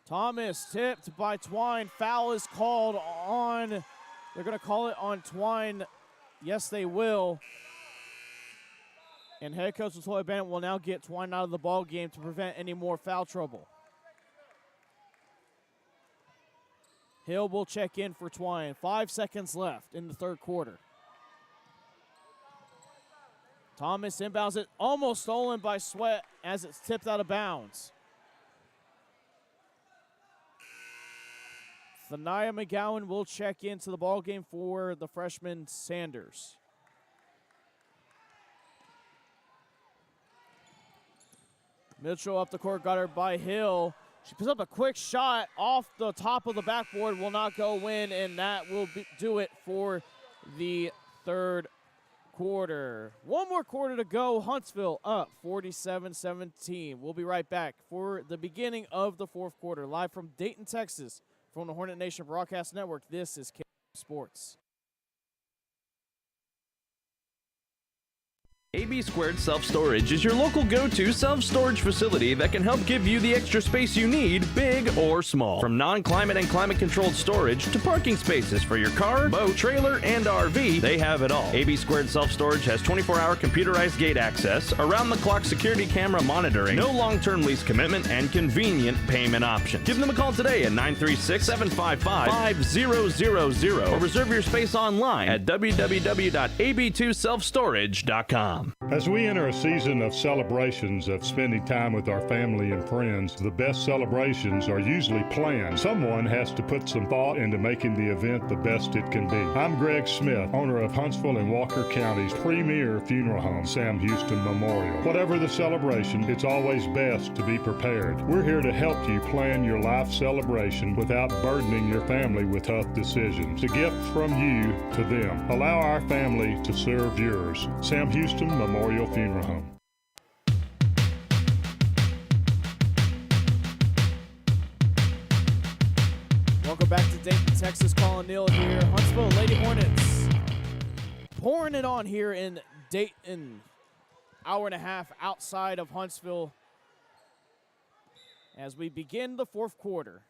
Thomas tipped by Twine. Foul is called on. They're going to call it on Twine. Yes, they will. And head coach Latoya Bennett will now get Twine out of the ball game to prevent any more foul trouble. Hill will check in for Twine. 5 seconds left in the third quarter. Thomas inbounds it, almost stolen by Sweat as it's tipped out of bounds. Thania McGowan will check into the ball game for the freshman Sanders. Mitchell up the court, got her by Hill. She puts up a quick shot off the top of the backboard, will not go in, and that will do it for the third quarter. One more quarter to go. Huntsville up 47-17. We'll be right back for the beginning of the fourth quarter. Live from Dayton, Texas, from the Hornet Nation Broadcast Network, this is KSAM Sports. AB2 Self Storage is your local go-to self-storage facility that can help give you the extra space you need, big or small. From non-climate and climate-controlled storage to parking spaces for your car, boat, trailer, and RV, they have it all. AB2 Self Storage has 24-hour computerized gate access, around-the-clock security camera monitoring, no long-term lease commitment, and convenient payment options. Give them a call today at 936-755-5000 or reserve your space online at www.ab2selfstorage.com. As we enter a season of celebrations of spending time with our family and friends, the best celebrations are usually planned. Someone has to put some thought into making the event the best it can be. I'm Greg Smith, owner of Huntsville and Walker County's premier funeral home, Sam Houston Memorial. Whatever the celebration, it's always best to be prepared. We're here to help you plan your life celebration without burdening your family with tough decisions. A gift from you to them. Allow our family to serve yours. Sam Houston Memorial Funeral Home. Welcome back to Dayton, Texas. Collin, Neill here. Huntsville Lady Hornets pouring it on here in Dayton. Hour and a half outside of Huntsville as we begin the fourth quarter.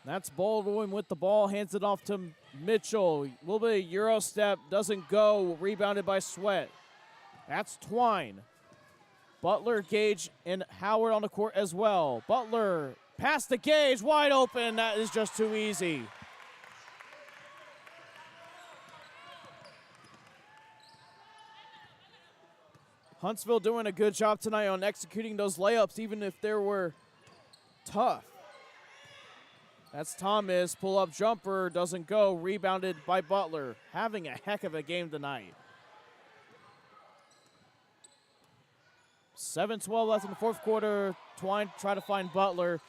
That's Baldwin with the ball, hands it off to Mitchell. A little bit of Euro step, doesn't go, rebounded by Sweat. That's Twine. Butler, Gage, and Howard on the court as well. Butler, past the Gage, wide open. That is just too easy. Huntsville doing a good job tonight on executing those layups, even if they were tough. That's Thomas. Pull-up jumper doesn't go. Rebounded by Butler. Having a heck of a game tonight. 7:12 left in the fourth quarter. Twine tried to find Butler,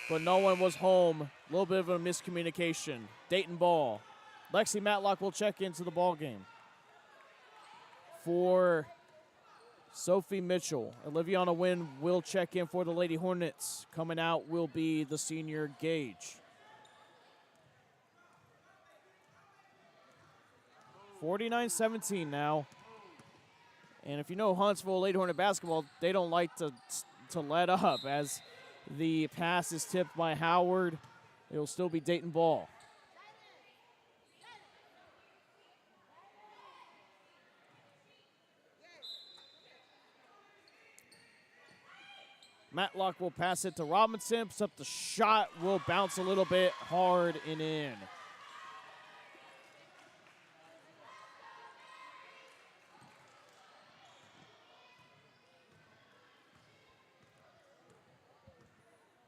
but no one was home. A little bit of a miscommunication. Dayton ball. Lexi Matlock will check into the ball game. For Sophie Mitchell, Oliviana Wynn will check in for the Lady Hornets. Coming out will be the senior Gage. 49-17 now. And if you know Huntsville Lady Hornet basketball, they don't like to let up. As the pass is tipped by Howard, it will still be Dayton ball. Matlock will pass it to Robinson. Puts up the shot. Will bounce a little bit hard and in.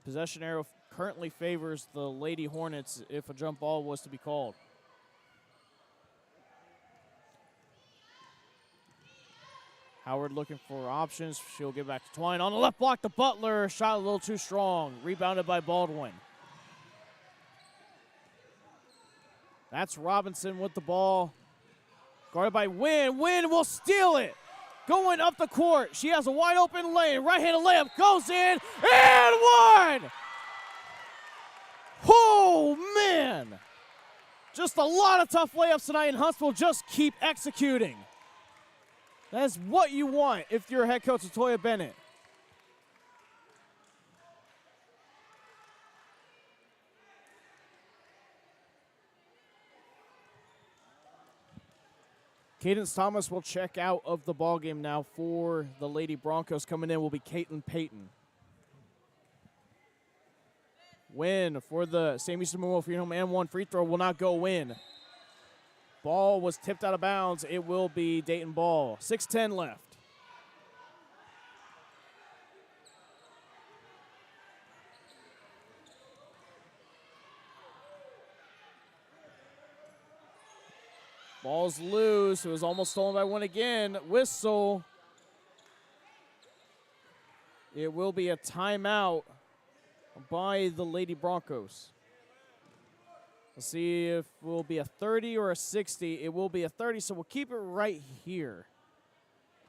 Possession arrow currently favors the Lady Hornets if a jump ball was to be called. Howard looking for options. She'll get back to Twine. On the left block, the Butler. Shot a little too strong. Rebounded by Baldwin. That's Robinson with the ball. Guarded by Wynn. Wynn will steal it. Going up the court. She has a wide open lane. Right-handed layup goes in. And one! Oh, man. Just a lot of tough layups tonight, and Huntsville just keep executing. That's what you want if you're head coach Latoya Bennett. Cadence Thomas will check out of the ballgame now for the Lady Broncos. Coming in will be Caitlin Payton. Win for the Sam Houston Memorial Freedom and one free throw will not go in. Ball was tipped out of bounds. It will be Dayton ball. 6:10 left. Ball's loose. It was almost stolen by one again. Whistle. It will be a timeout by the Lady Broncos. Let's see if it will be a 30 or a 60. It will be a 30, so we'll keep it right here.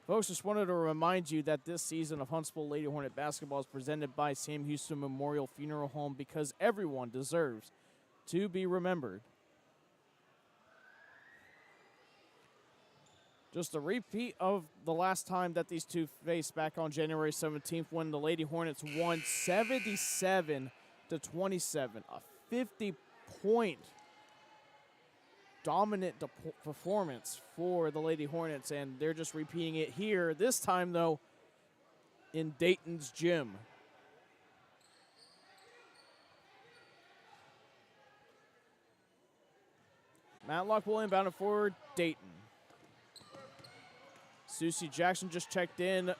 Folks, just wanted to remind you that this season of Huntsville Lady Hornet basketball is presented by Sam Houston Memorial Funeral Home, because everyone deserves to be remembered. Just a repeat of the last time that these two faced back on January 17th, when the Lady Hornets won 77-27. A 50-point dominant performance for the Lady Hornets, and they're just repeating it here. This time, though, in Dayton's gym. Matlock will inbound it for Dayton. Susie Jackson just checked in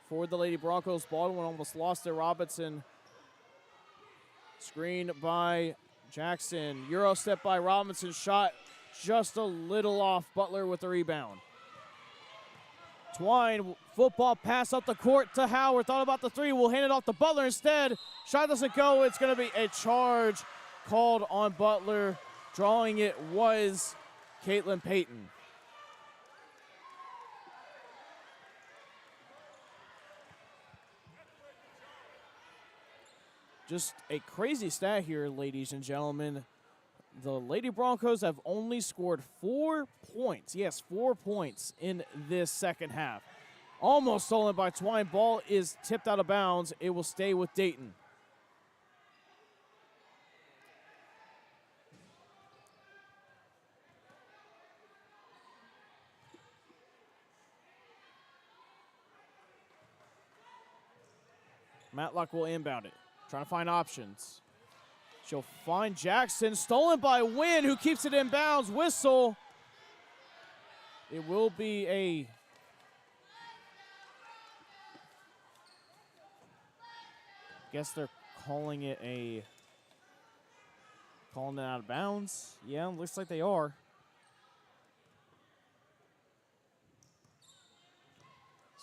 for the Lady Broncos. Baldwin almost lost it. Robinson screened by Jackson. Euro step by Robinson. Shot just a little off. Butler with the rebound. Twine, football pass up the court to Howard. Thought about the three. Will hand it off to Butler instead. Shot doesn't go. It's going to be a charge called on Butler. Drawing it was Caitlin Payton. Just a crazy stat here, ladies and gentlemen. The Lady Broncos have only scored 4 points. Yes, 4 points in this second half. Almost stolen by Twine. Ball is tipped out of bounds. It will stay with Dayton. Matlock will inbound it. Trying to find options. She'll find Jackson. Stolen by Wynn, who keeps it in bounds. Whistle. It will be a Guess they're calling it out of bounds. Yeah, looks like they are.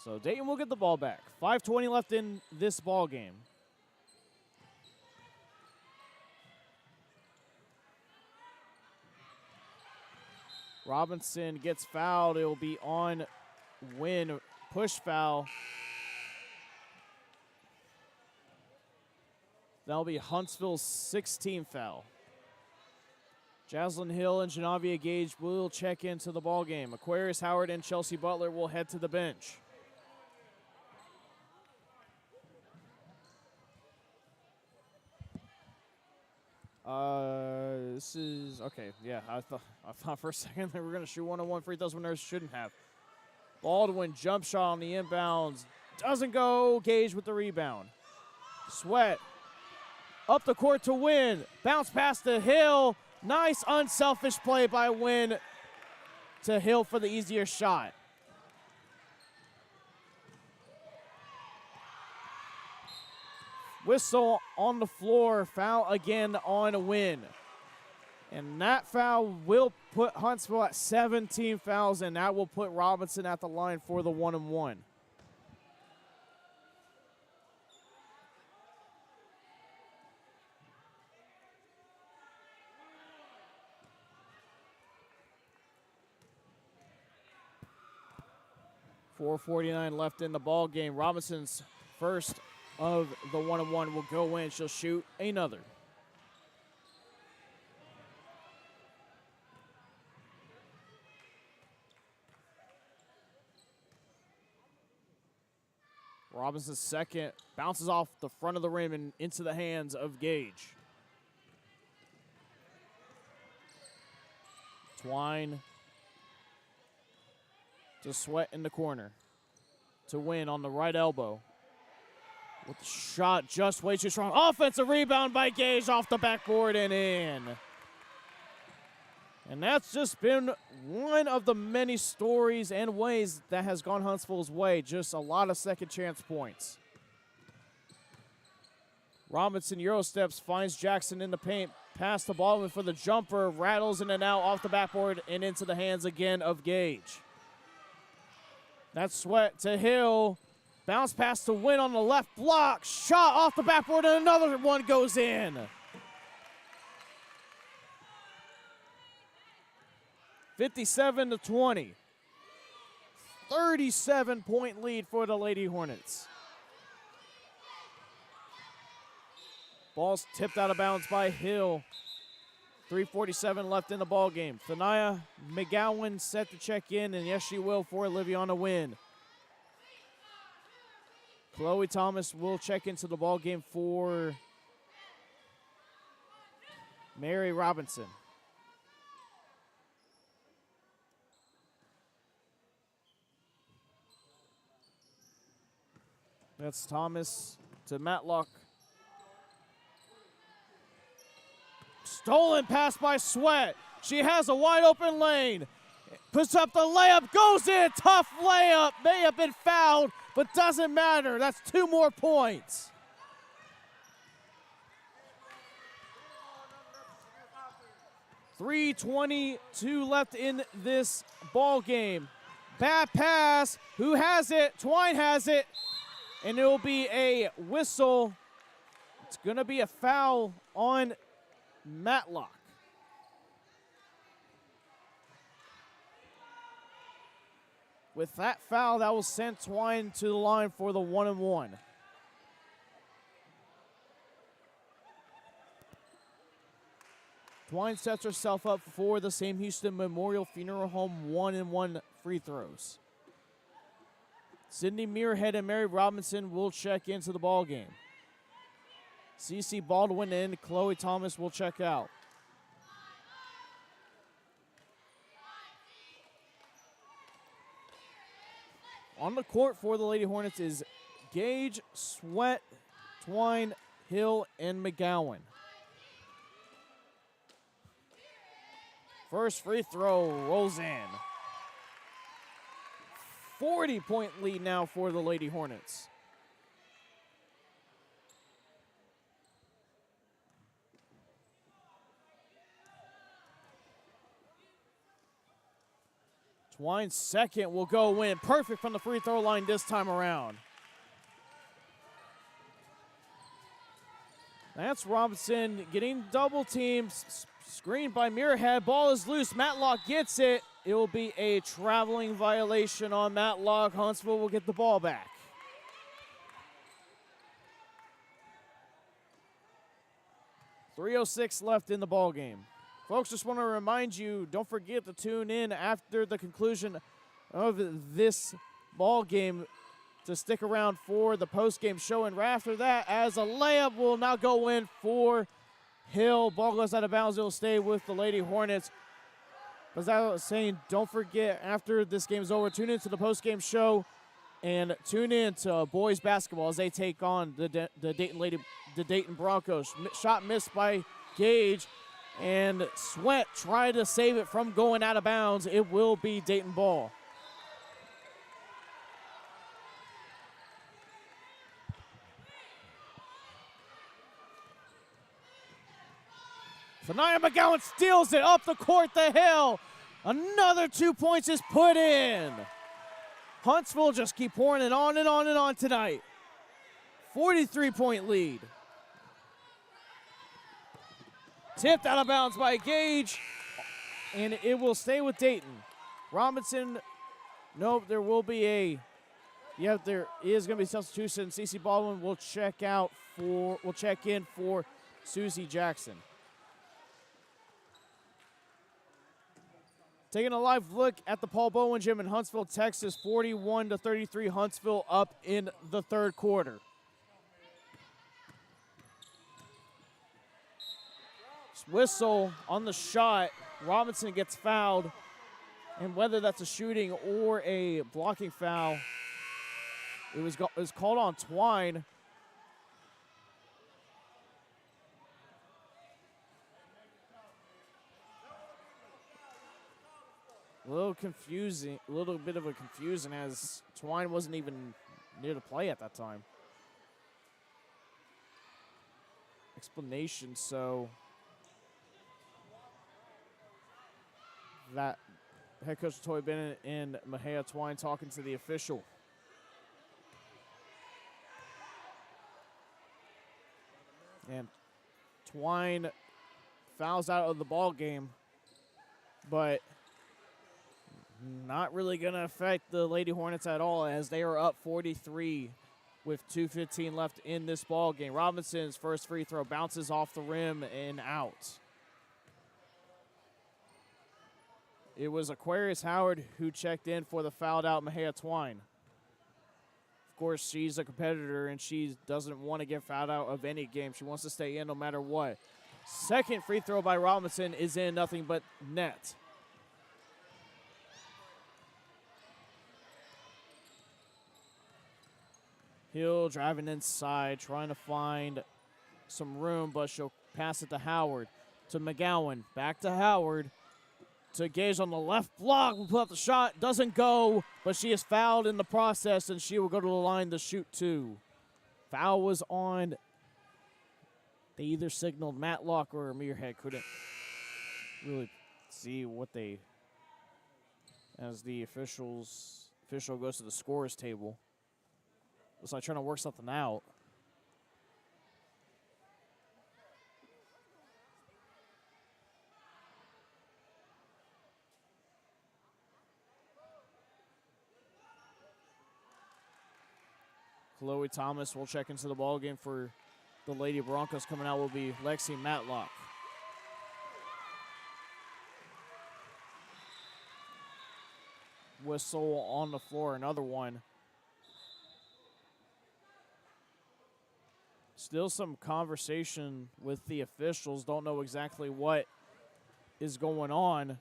So Dayton will get the ball back. 5:20 left in this ball game. Robinson gets fouled. It will be on Wynn. Push foul. That'll be Huntsville's 16th foul. Jaslyn Hill and Janavia Gage will check into the ball game. Aquarius Howard and Chelsea Butler will head to the bench. This is okay. Yeah, I thought for a second they were going to shoot one-on-one free throws when they shouldn't have. Baldwin jump shot on the inbounds, doesn't go. Gage with the rebound. Sweat up the court to Wynn. Bounce pass to Hill. Nice unselfish play by Wynn to Hill for the easier shot. Whistle on the floor, foul again on Wynn. And that foul will put Huntsville at 17 fouls, and that will put Robinson at the line for the 1-and-1. .449 left in the ball game. Robinson's first of the 1-and-1 will go in. She'll shoot another. Robinson's second bounces off the front of the rim and into the hands of Gage. Twine to Sweat in the corner. To Win on the right elbow. With the shot just way too strong. Offensive rebound by Gage off the backboard and in. And that's just been one of the many stories and ways that has gone Huntsville's way. Just a lot of second chance points. Robinson Euro steps, finds Jackson in the paint. Pass the ball for the jumper. Rattles in and out off the backboard and into the hands again of Gage. That's Sweat to Hill. Bounce pass to Win on the left block. Shot off the backboard and another one goes in. 57-20. 37-point lead for the Lady Hornets. Ball's tipped out of bounds by Hill. 3:47 left in the ball game. Thania McGowan set to check in, and yes, she will for Liviana Wynn. Chloe Thomas will check into the ball game for Mary Robinson. That's Thomas to Matlock. Stolen pass by Sweat. She has a wide open lane. Puts up the layup, goes in. Tough layup. May have been fouled, but doesn't matter. That's 2 more points. .322 left in this ball game. Bad pass. Who has it? Twine has it. And it will be a whistle. It's going to be a foul on Matlock. With that foul, that will send Twine to the line for the 1-and-1. Twine sets herself up for the Sam Houston Memorial Funeral Home 1-and-1 free throws. Sydney Muirhead and Mary Robinson will check into the ball game. CeCe Baldwin and Chloe Thomas will check out. On the court for the Lady Hornets is Gage, Sweat, Twine, Hill, and McGowan. First free throw rolls in. 40-point lead now for the Lady Hornets. Twine's second will go in. Perfect from the free throw line this time around. That's Robinson getting double teamed. Screened by Muirhead. Ball is loose. Matlock gets it. It will be a traveling violation on Matlock. Huntsville will get the ball back. .306 left in the ball game. Folks, just want to remind you, don't forget to tune in after the conclusion of this ball game to stick around for the post-game show. And right after that, as a layup will now go in for Hill. Ball goes out of bounds. It will stay with the Lady Hornets. As I was saying, don't forget, after this game is over, tune into the post-game show and tune in to boys basketball as they take on the Dayton Broncos. Shot missed by Gage, and Sweat tried to save it from going out of bounds. It will be Dayton ball. Sanaya McGowan steals it up the court to Hill. Another 2 points is put in. Huntsville just keep pouring it on and on and on tonight. 43-point lead. Tipped out of bounds by Gage, and it will stay with Dayton. Robinson, nope, there will be a, there is going to be substitution. CeCe Baldwin will check in for Susie Jackson. Taking a live look at the Paul Bowen Gym in Huntsville, Texas, 41-33, Huntsville up in the third quarter. Whistle on the shot. Robinson gets fouled, and whether that's a shooting or a blocking foul, it was called on Twine. A little bit of a confusion as Twine wasn't even near the play at that time. Explanation, so that head coach Toy Bennett and Mahia Twine talking to the official. And Twine fouls out of the ball game, but not really going to affect the Lady Hornets at all as they are up 43 with 2:15 left in this ball game. Robinson's first free throw bounces off the rim and out. It was Aquarius Howard who checked in for the fouled out Mahia Twine. Of course, she's a competitor and she doesn't want to get fouled out of any game. She wants to stay in no matter what. Second free throw by Robinson is in, nothing but net. Hill driving inside, trying to find some room, but she'll pass it to Howard. To McGowan, back to Howard. To Gage on the left block, will put up the shot, doesn't go, but she is fouled in the process, and she will go to the line to shoot two. Foul was on, they either signaled Matlock or Muirhead. Couldn't really see what they, as the official goes to the scorer's table. Looks like trying to work something out. Chloe Thomas will check into the ball game for the Lady Broncos. Coming out will be Lexi Matlock. Whistle on the floor, another one. Still some conversation with the officials. Don't know exactly what is going on.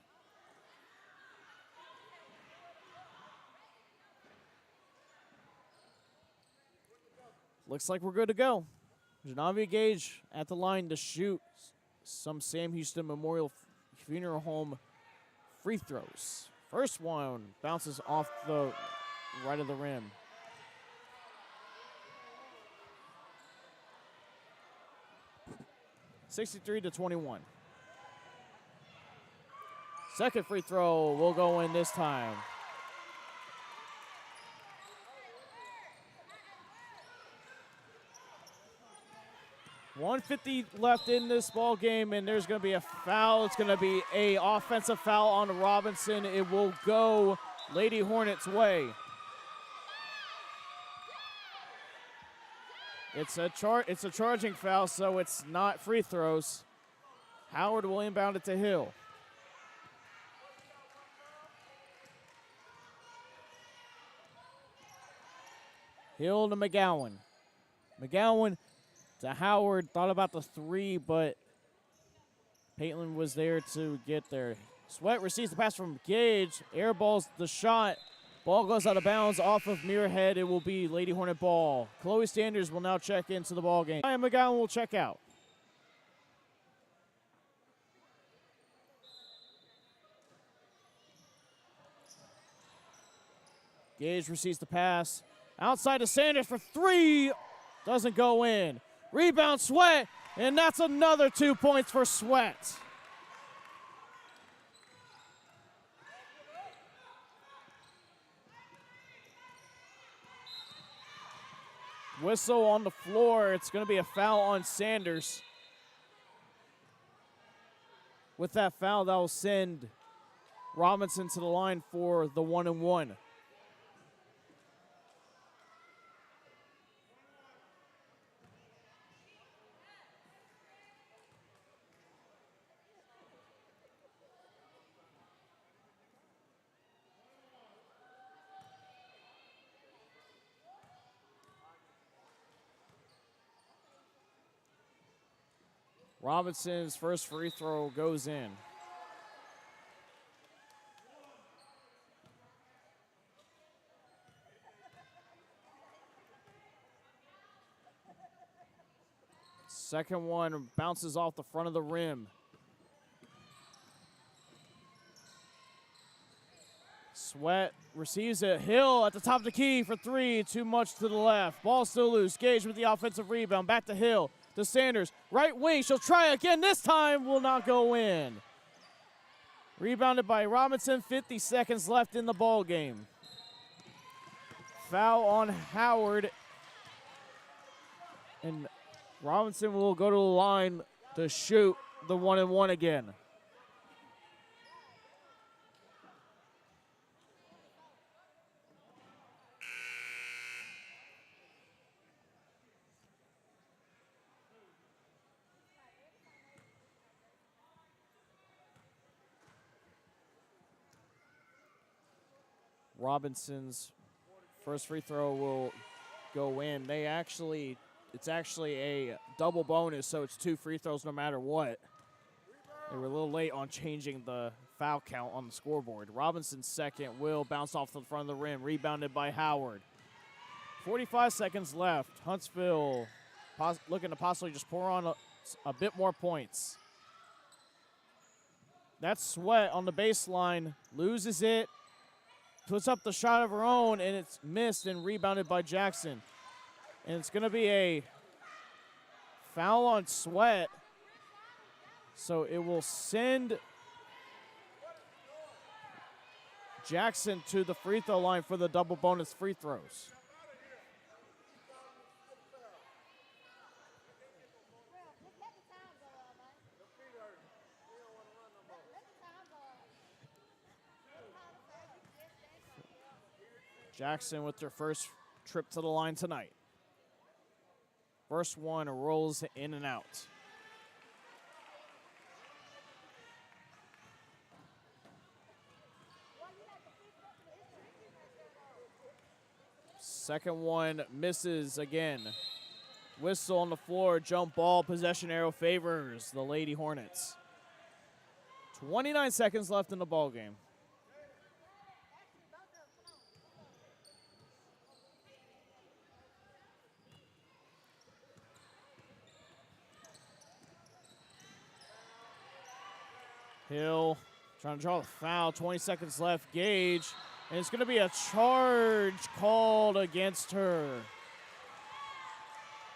Looks like we're good to go. Janavia Gage at the line to shoot some Sam Houston Memorial Funeral Home free throws. First one bounces off the right of the rim. (63-21). Second free throw will go in this time. .150 left in this ball game, and there's going to be a foul. It's going to be an offensive foul on Robinson. It will go Lady Hornets' way. It's a charging foul, so it's not free throws. Howard will inbound it to Hill. Hill to McGowan. McGowan to Howard. Thought about the three, but Paitland was there to get there. Sweat receives the pass from Gage. Airballs the shot. Ball goes out of bounds off of Muirhead. It will be Lady Hornet ball. Chloe Sanders will now check into the ball game. Ryan McGowan will check out. Gage receives the pass. Outside to Sanders for three. Doesn't go in. Rebound Sweat, and that's another 2 points for Sweat. Whistle on the floor. It's going to be a foul on Sanders. With that foul, that will send Robinson to the line for the 1-and-1. Robinson's first free throw goes in. Second one bounces off the front of the rim. Sweat receives it. Hill at the top of the key for three. Too much to the left. Ball still loose. Gage with the offensive rebound. Back to Hill. To Sanders. Right wing. She'll try again. This time will not go in. Rebounded by Robinson. 50 seconds left in the ball game. Foul on Howard. And Robinson will go to the line to shoot the 1-and-1 again. Robinson's first free throw will go in. It's actually a double bonus, so it's 2 free throws no matter what. They were a little late on changing the foul count on the scoreboard. Robinson's second will bounce off the front of the rim, rebounded by Howard. 45 seconds left. Huntsville looking to possibly just pour on a bit more points. That's Sweat on the baseline, loses it. Puts up the shot of her own, and it's missed and rebounded by Jackson. And it's going to be a foul on Sweat. So it will send Jackson to the free throw line for the double bonus free throws. Jackson with their first trip to the line tonight. First one rolls in and out. Second one misses again. Whistle on the floor, jump ball, possession arrow favors the Lady Hornets. 29 seconds left in the ball game. Hill trying to draw the foul. 20 seconds left. Gage. And it's going to be a charge called against her.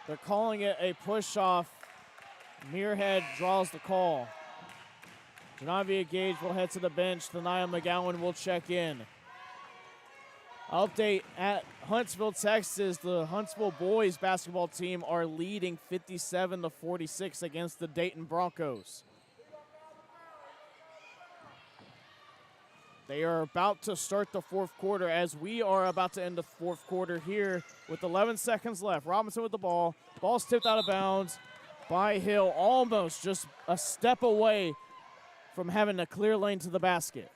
They're calling it a push-off. Muirhead draws the call. Janavia Gage will head to the bench. Tania McGowan will check in. Update at Huntsville, Texas. The Huntsville boys basketball team are leading 57-46 against the Dayton Broncos. They are about to start the fourth quarter as we are about to end the fourth quarter here with 11 seconds left. Robinson with the ball. Ball's tipped out of bounds by Hill, almost just a step away from having a clear lane to the basket.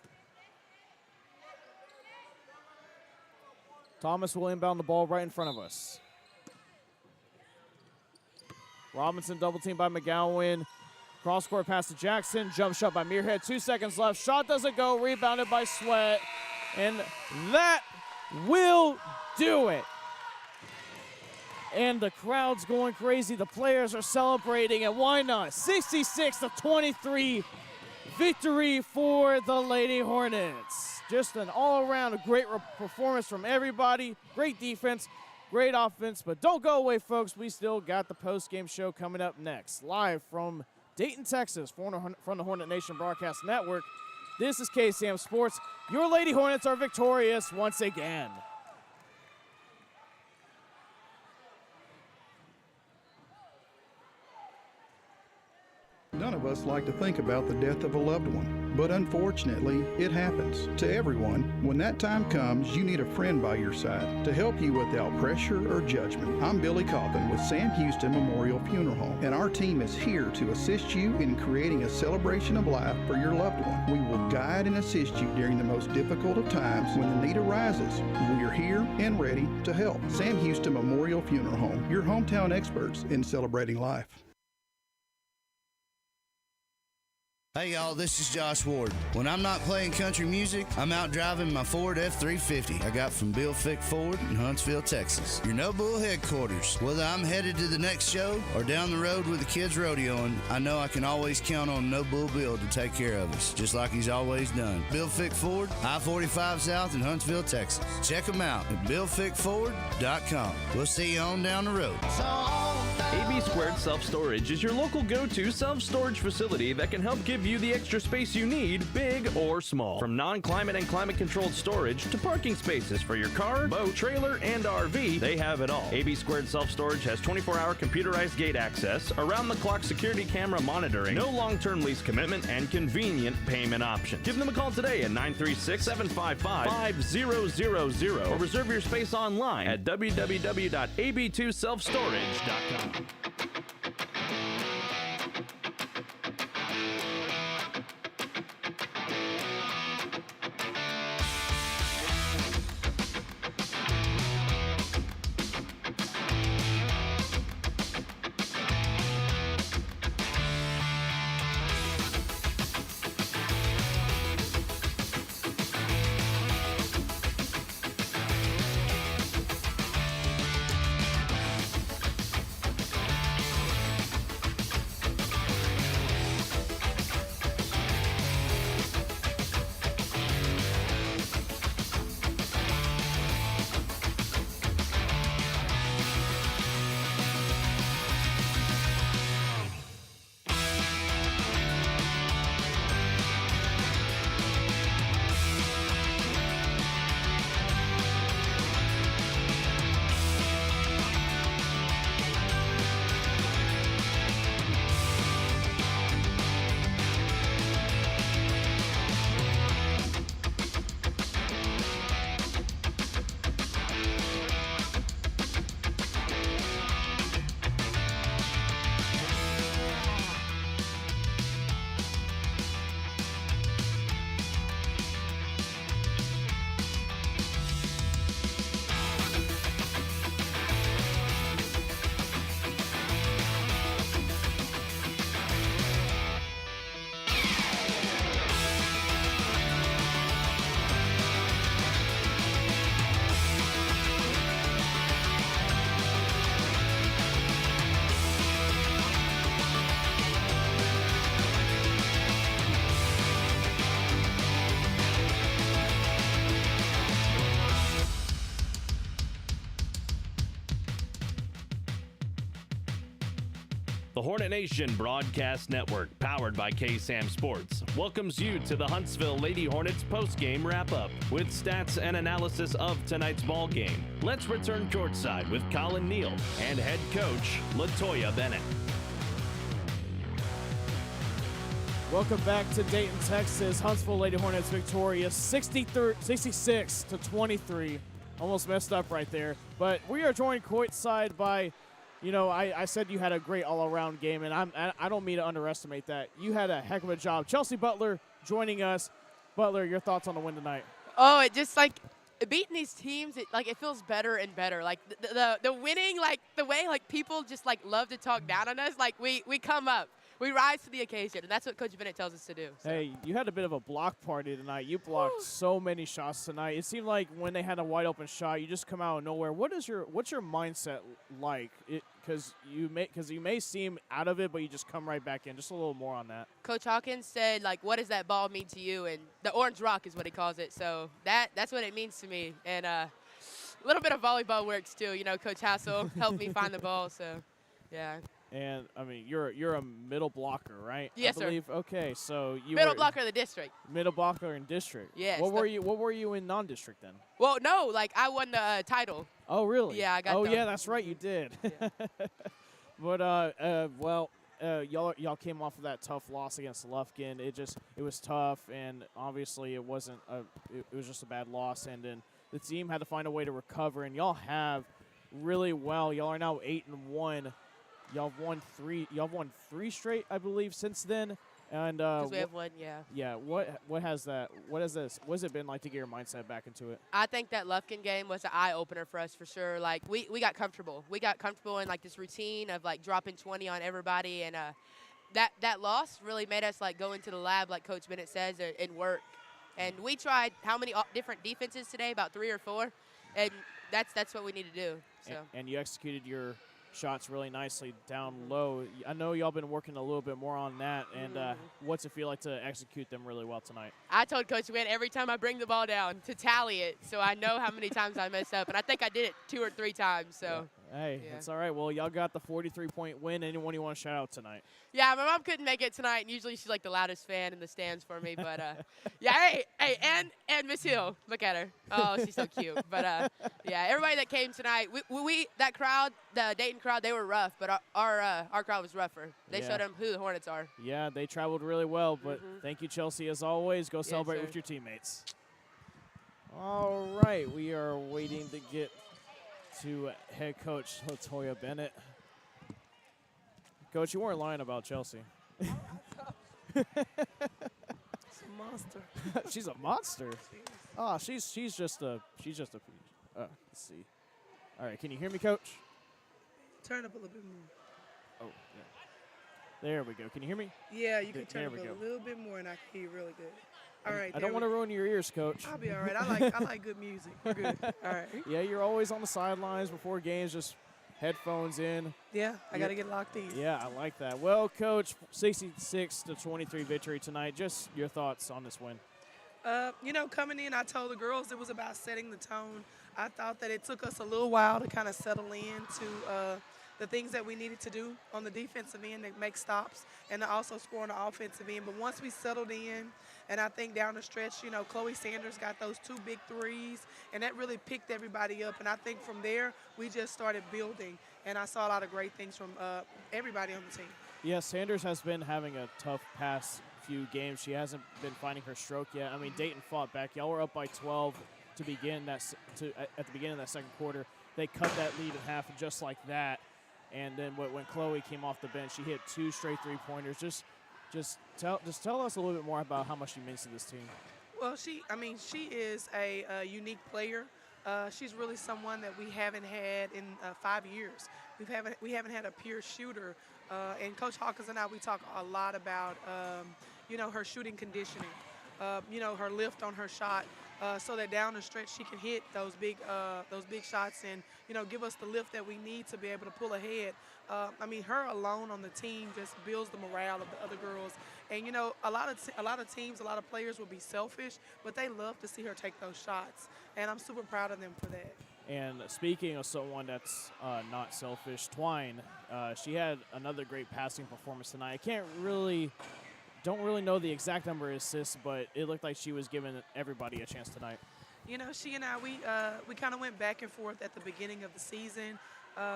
Thomas will inbound the ball right in front of us. Robinson double teamed by McGowan. Cross-court pass to Jackson. Jump shot by Muirhead. 2 seconds left. Shot doesn't go. Rebounded by Sweat. And that will do it. And the crowd's going crazy. The players are celebrating. And why not? 66-23 victory for the Lady Hornets. Just an all-around great performance from everybody. Great defense. Great offense. But don't go away, folks. We still got the post-game show coming up next. Live from Dayton, Texas, from the Hornet Nation Broadcast Network. This is KSAM Sports. Your Lady Hornets are victorious once again. None of us like to think about the death of a loved one, but unfortunately, it happens to everyone. When that time comes, you need a friend by your side to help you without pressure or judgment. I'm Billy Coffin with Sam Houston Memorial Funeral Home, and our team is here to assist you in creating a celebration of life for your loved one. We will guide and assist you during the most difficult of times. When the need arises, we are here and ready to help. Sam Houston Memorial Funeral Home, your hometown experts in celebrating life. Hey y'all, this is Josh Ward. When I'm not playing country music, I'm out driving my Ford F-350 I got from Bill Fick Ford in Huntsville, Texas. Your No Bull headquarters. Whether I'm headed to the next show or down the road with the kids rodeoing, I know I can always count on No Bull Bill to take care of us, just like he's always done. Bill Fick Ford, I-45 South in Huntsville, Texas. Check them out at BillFickFord.com. We'll see you on down the road. AB2 Self Storage is your local go-to self-storage facility that can help give you the extra space you need, big or small. From non-climate and climate-controlled storage to parking spaces for your car, boat, trailer, and RV, they have it all. AB2 Self Storage has 24-hour computerized gate access, around-the-clock security camera monitoring, no long-term lease commitment, and convenient payment options. Give them a call today at 936-755-5000 or reserve your space online at www.ab2selfstorage.com. The Hornet Nation Broadcast Network, powered by KSAM Sports, welcomes you to the Huntsville Lady Hornets postgame wrap-up with stats and analysis of tonight's ball game. Let's return courtside with Collin, Neill, and head coach LaToya Bennett. Welcome back to Dayton, Texas. Huntsville Lady Hornets victorious 66 to 23. Almost messed up right there. But we are joined courtside by, I said you had a great all-around game, and I don't mean to underestimate that. You had a heck of a job. Chelsea Butler joining us. Butler, your thoughts on the win tonight? Oh, it just beating these teams, it feels better and better. Like the winning, the way people just love to talk down on us. We come up. We rise to the occasion, and that's what Coach Bennett tells us to do. So. Hey, you had a bit of a block party tonight. You blocked so many shots tonight. It seemed like when they had a wide open shot, you just come out of nowhere. What's your mindset like? Because you may seem out of it, but you just come right back in. Just a little more on that. Coach Hawkins said, what does that ball mean to you? And the orange rock is what he calls it. So that's what it means to me. And a little bit of volleyball works too. Coach Hassel helped me find the ball. So, yeah. And you're a middle blocker, right? Yes, I believe. Sir. Okay, so you middle blocker of the district. Middle blocker in district. Yes. What were you in non-district then? Well, no, I won the title. Oh, really? Yeah, I got. Oh, yeah, that's right, you did. Yeah. But y'all came off of that tough loss against Lufkin. It was tough, and obviously it was just a bad loss, and then the team had to find a way to recover, and y'all have really well. Y'all are now 8-1. Y'all won three straight, I believe, since then. And we have one, yeah. Yeah. What has it been like to get your mindset back into it? I think that Lufkin game was an eye opener for us for sure. We got comfortable. We got comfortable in this routine of dropping 20 on everybody, and that loss really made us go into the lab, like Coach Bennett says, and work. And we tried how many different defenses today? About 3 or 4, and that's what we need to do. So. And you executed your shots really nicely down low. I know y'all been working a little bit more on that, and what's it feel like to execute them really well tonight? I told Coach Wynn every time I bring the ball down to tally it, so I know how many times I mess up, and I think I did it 2 or 3 times. So. Yeah. Hey, That's all right. Well, y'all got the 43-point win. Anyone you want to shout out tonight? Yeah, my mom couldn't make it tonight, and usually she's the loudest fan in the stands for me. But yeah, hey, and Miss Hill, look at her. Oh, she's so cute. But yeah, everybody that came tonight, we that crowd, the Dayton crowd, they were rough, but our crowd was rougher. They showed them who the Hornets are. Yeah, they traveled really well. But thank you, Chelsea, as always. Go celebrate with your teammates. All right, we are waiting to get to head coach LaToya Bennett. Coach, you weren't lying about Chelsea. She's a monster. She's a monster. Oh, she's just a peach. Let's see. All right, can you hear me, Coach? Turn up a little bit more. Oh, yeah. There we go. Can you hear me? Yeah, you can turn up a little bit more, and I can hear you really good. All right. I don't want to ruin your ears, Coach. I'll be all right. I like good music. We're good. All right. Yeah, you're always on the sidelines before games, just headphones in. Yeah, I got to get locked in. Yeah, I like that. Well, Coach, 66-23 victory tonight. Just your thoughts on this win. Coming in, I told the girls it was about setting the tone. I thought that it took us a little while to kind of settle into the things that we needed to do on the defensive end to make stops and to also score on the offensive end. But once we settled in, and I think down the stretch, Chloe Sanders got those 2 big threes, and that really picked everybody up. And I think from there, we just started building, and I saw a lot of great things from everybody on the team. Yeah, Sanders has been having a tough past few games. She hasn't been finding her stroke yet. I mean, Dayton fought back. Y'all were up by 12 at the beginning of that second quarter. They cut that lead in half just like that. And then when Chloe came off the bench, she hit 2 straight 3-pointers. Just tell us a little bit more about how much she means to this team. Well, she is a unique player. She's really someone that we haven't had in 5 years. We haven't had a pure shooter. And Coach Hawkins and I, we talk a lot about her shooting conditioning. Her lift on her shot. So that down the stretch she can hit those big shots and give us the lift that we need to be able to pull ahead. Her alone on the team just builds the morale of the other girls. And a lot of teams, a lot of players will be selfish, but they love to see her take those shots. And I'm super proud of them for that. And speaking of someone that's not selfish, Twine, she had another great passing performance tonight. Don't really know the exact number of assists, but it looked like she was giving everybody a chance tonight. You know, she and I, we kind of went back and forth at the beginning of the season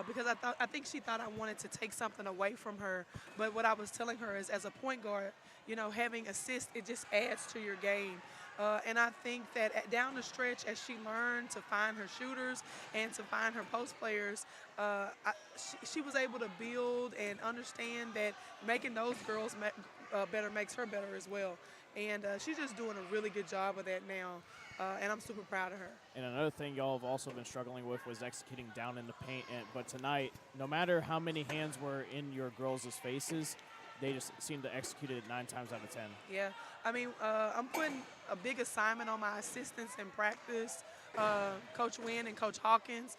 because I think she thought I wanted to take something away from her. But what I was telling her is, as a point guard, you know, having assists, it just adds to your game. And I think that down the stretch, as she learned to find her shooters and to find her post players, she was able to build and understand that making those girls better makes her better as well. And she's just doing a really good job of that now. And I'm super proud of her. And another thing y'all have also been struggling with was executing down in the paint. But tonight, no matter how many hands were in your girls' faces, they just seem to execute it 9 times out of 10. Yeah, I mean, I'm putting a big assignment on my assistants in practice, Coach Wynn and Coach Hawkins,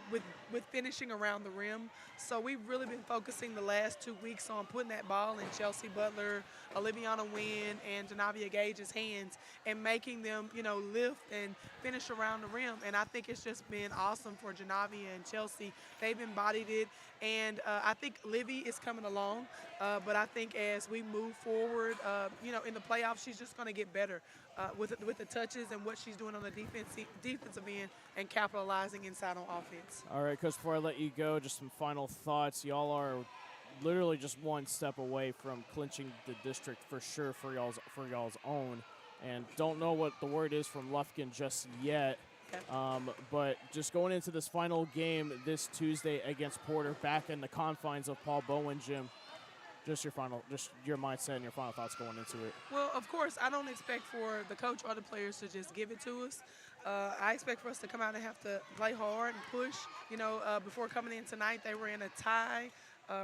with finishing around the rim. So we've really been focusing the last 2 weeks on putting that ball in Chelsea Butler, Oliviana Wynn, and Janavia Gage's hands and making them, you know, lift and finish around the rim. And I think it's just been awesome for Janavia and Chelsea. They've embodied it. And I think Livy is coming along. But I think as we move forward, you know, in the playoffs, she's just going to get better with the touches and what she's doing on the defensive end and capitalizing inside on offense. All right, Coach, before I let you go, just some final thoughts. Y'all are literally just one step away from clinching the district for sure for y'all's own. And don't know what the word is from Lufkin just yet. But just going into this final game this Tuesday against Porter, back in the confines of Paul Bowen Gym, just your mindset and your final thoughts going into it. Well, of course, I don't expect for the coach or the players to just give it to us. I expect for us to come out and have to play hard and push. You know, before coming in tonight, they were in a tie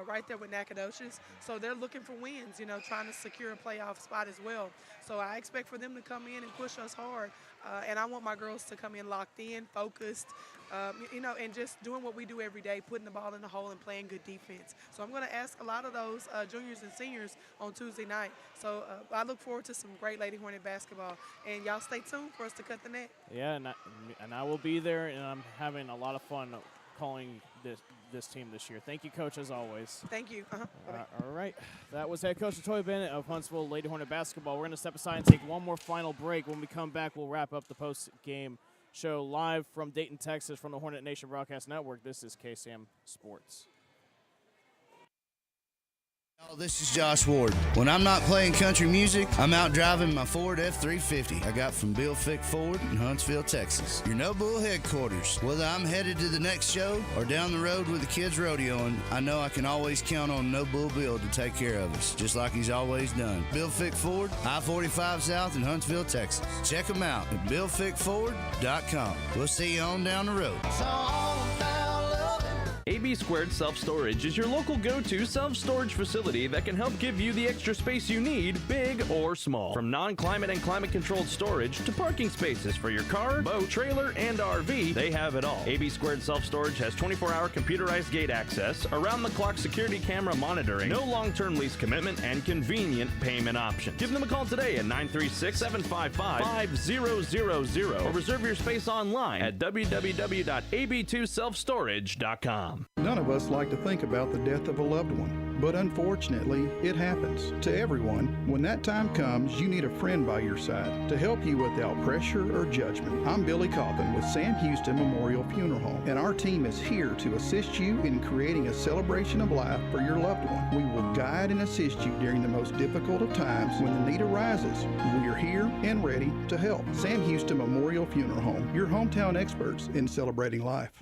right there with Nacogdoches. So they're looking for wins, you know, trying to secure a playoff spot as well. So I expect for them to come in and push us hard. And I want my girls to come in locked in, focused, you know, and just doing what we do every day, putting the ball in the hole and playing good defense. So I'm going to ask a lot of those juniors and seniors on Tuesday night. So I look forward to some great Lady Hornet basketball. And y'all stay tuned for us to cut the net. Yeah, and I will be there, and I'm having a lot of fun calling this team this year. Thank you, Coach, as always. Thank you. All right. That was head coach Latoya Bennett of Huntsville Lady Hornet basketball. We're going to step aside and take one more final break. When we come back, we'll wrap up the post-game show live from Dayton, Texas, from the Hornet Nation Broadcast Network. This is KSAM Sports. This is Josh Ward. When I'm not playing country music, I'm out driving my Ford F-350 I got from Bill Fick Ford in Huntsville, Texas. Your No Bull headquarters. Whether I'm headed to the next show or down the road with the kids rodeoing, I know I can always count on No Bull Bill to take care of us, just like he's always done. Bill Fick Ford, I-45 South in Huntsville, Texas. Check them out at BillFickFord.com. We'll see you on down the road. AB2 Self Storage is your local go-to self-storage facility that can help give you the extra space you need, big or small. From non-climate and climate-controlled storage to parking spaces for your car, boat, trailer, and RV, they have it all. AB2 Self Storage has 24-hour computerized gate access, around-the-clock security camera monitoring, no long-term lease commitment, and convenient payment options. Give them a call today at 936-755-5000 or reserve your space online at www.ab2selfstorage.com. None of us like to think about the death of a loved one, but unfortunately, it happens to everyone. When that time comes, you need a friend by your side to help you without pressure or judgment. I'm Billy Coffin with Sam Houston Memorial Funeral Home, and our team is here to assist you in creating a celebration of life for your loved one. We will guide and assist you during the most difficult of times. When the need arises, we are here and ready to help. Sam Houston Memorial Funeral Home, your hometown experts in celebrating life.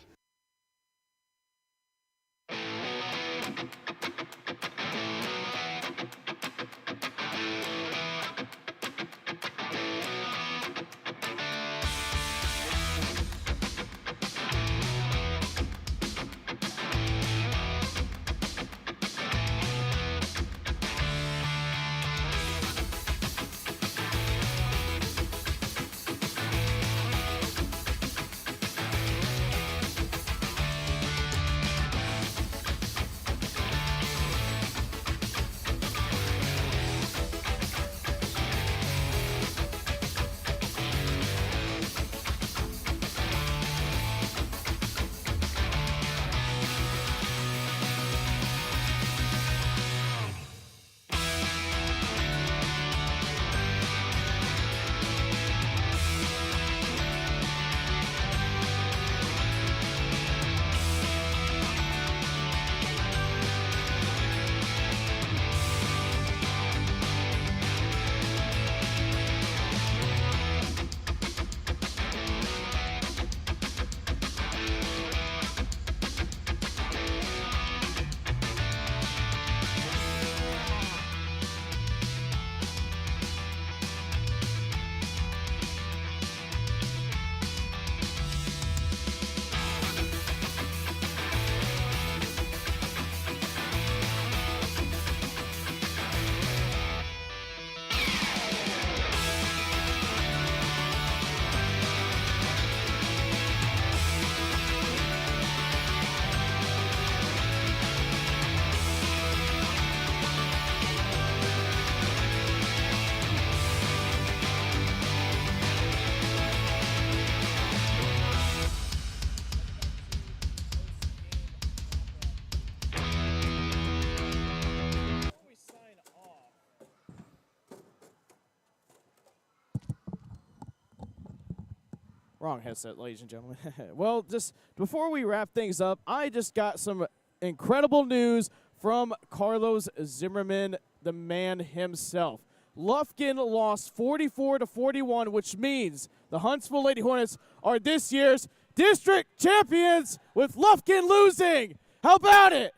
Wrong headset, ladies and gentlemen. Well, just before we wrap things up, I just got some incredible news from Carlos Zimmerman, the man himself. Lufkin lost 44-41, which means the Huntsville Lady Hornets are this year's district champions with Lufkin losing. How about it?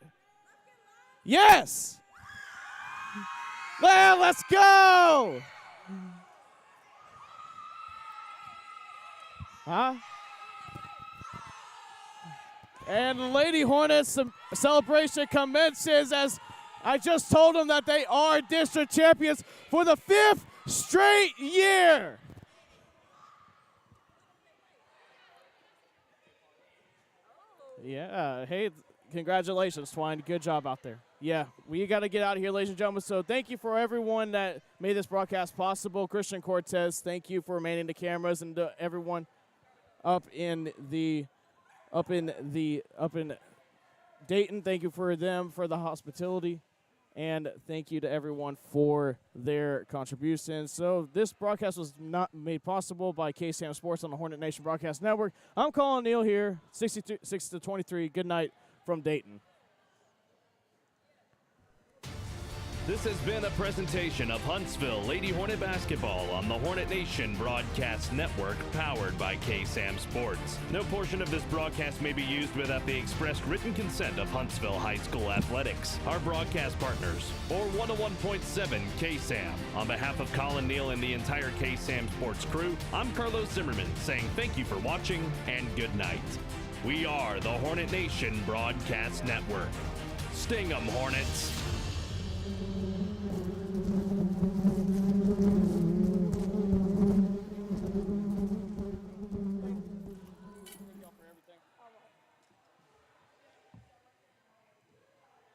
Yes. Well, let's go. Huh? And the Lady Hornets celebration commences as I just told them that they are district champions for the 5th straight year. Yeah, hey, congratulations, Twine. Good job out there. Yeah, we got to get out of here, ladies and gentlemen. So thank you for everyone that made this broadcast possible. Christian Cortez, thank you for manning the cameras, and everyone up in Dayton, thank you for them for the hospitality, and thank you to everyone for their contributions. So this broadcast was not made possible by KSAM Sports on the Hornet Nation Broadcast Network. I'm Collin Neill here, 6-23. Good night from Dayton. This has been a presentation of Huntsville Lady Hornet Basketball on the Hornet Nation Broadcast Network, powered by KSAM Sports. No portion of this broadcast may be used without the expressed written consent of Huntsville High School Athletics, our broadcast partners, or 101.7 KSAM. On behalf of Collin, Neill, and the entire KSAM Sports crew, I'm Carlos Zimmerman saying thank you for watching and good night. We are the Hornet Nation Broadcast Network. Sting 'em, Hornets!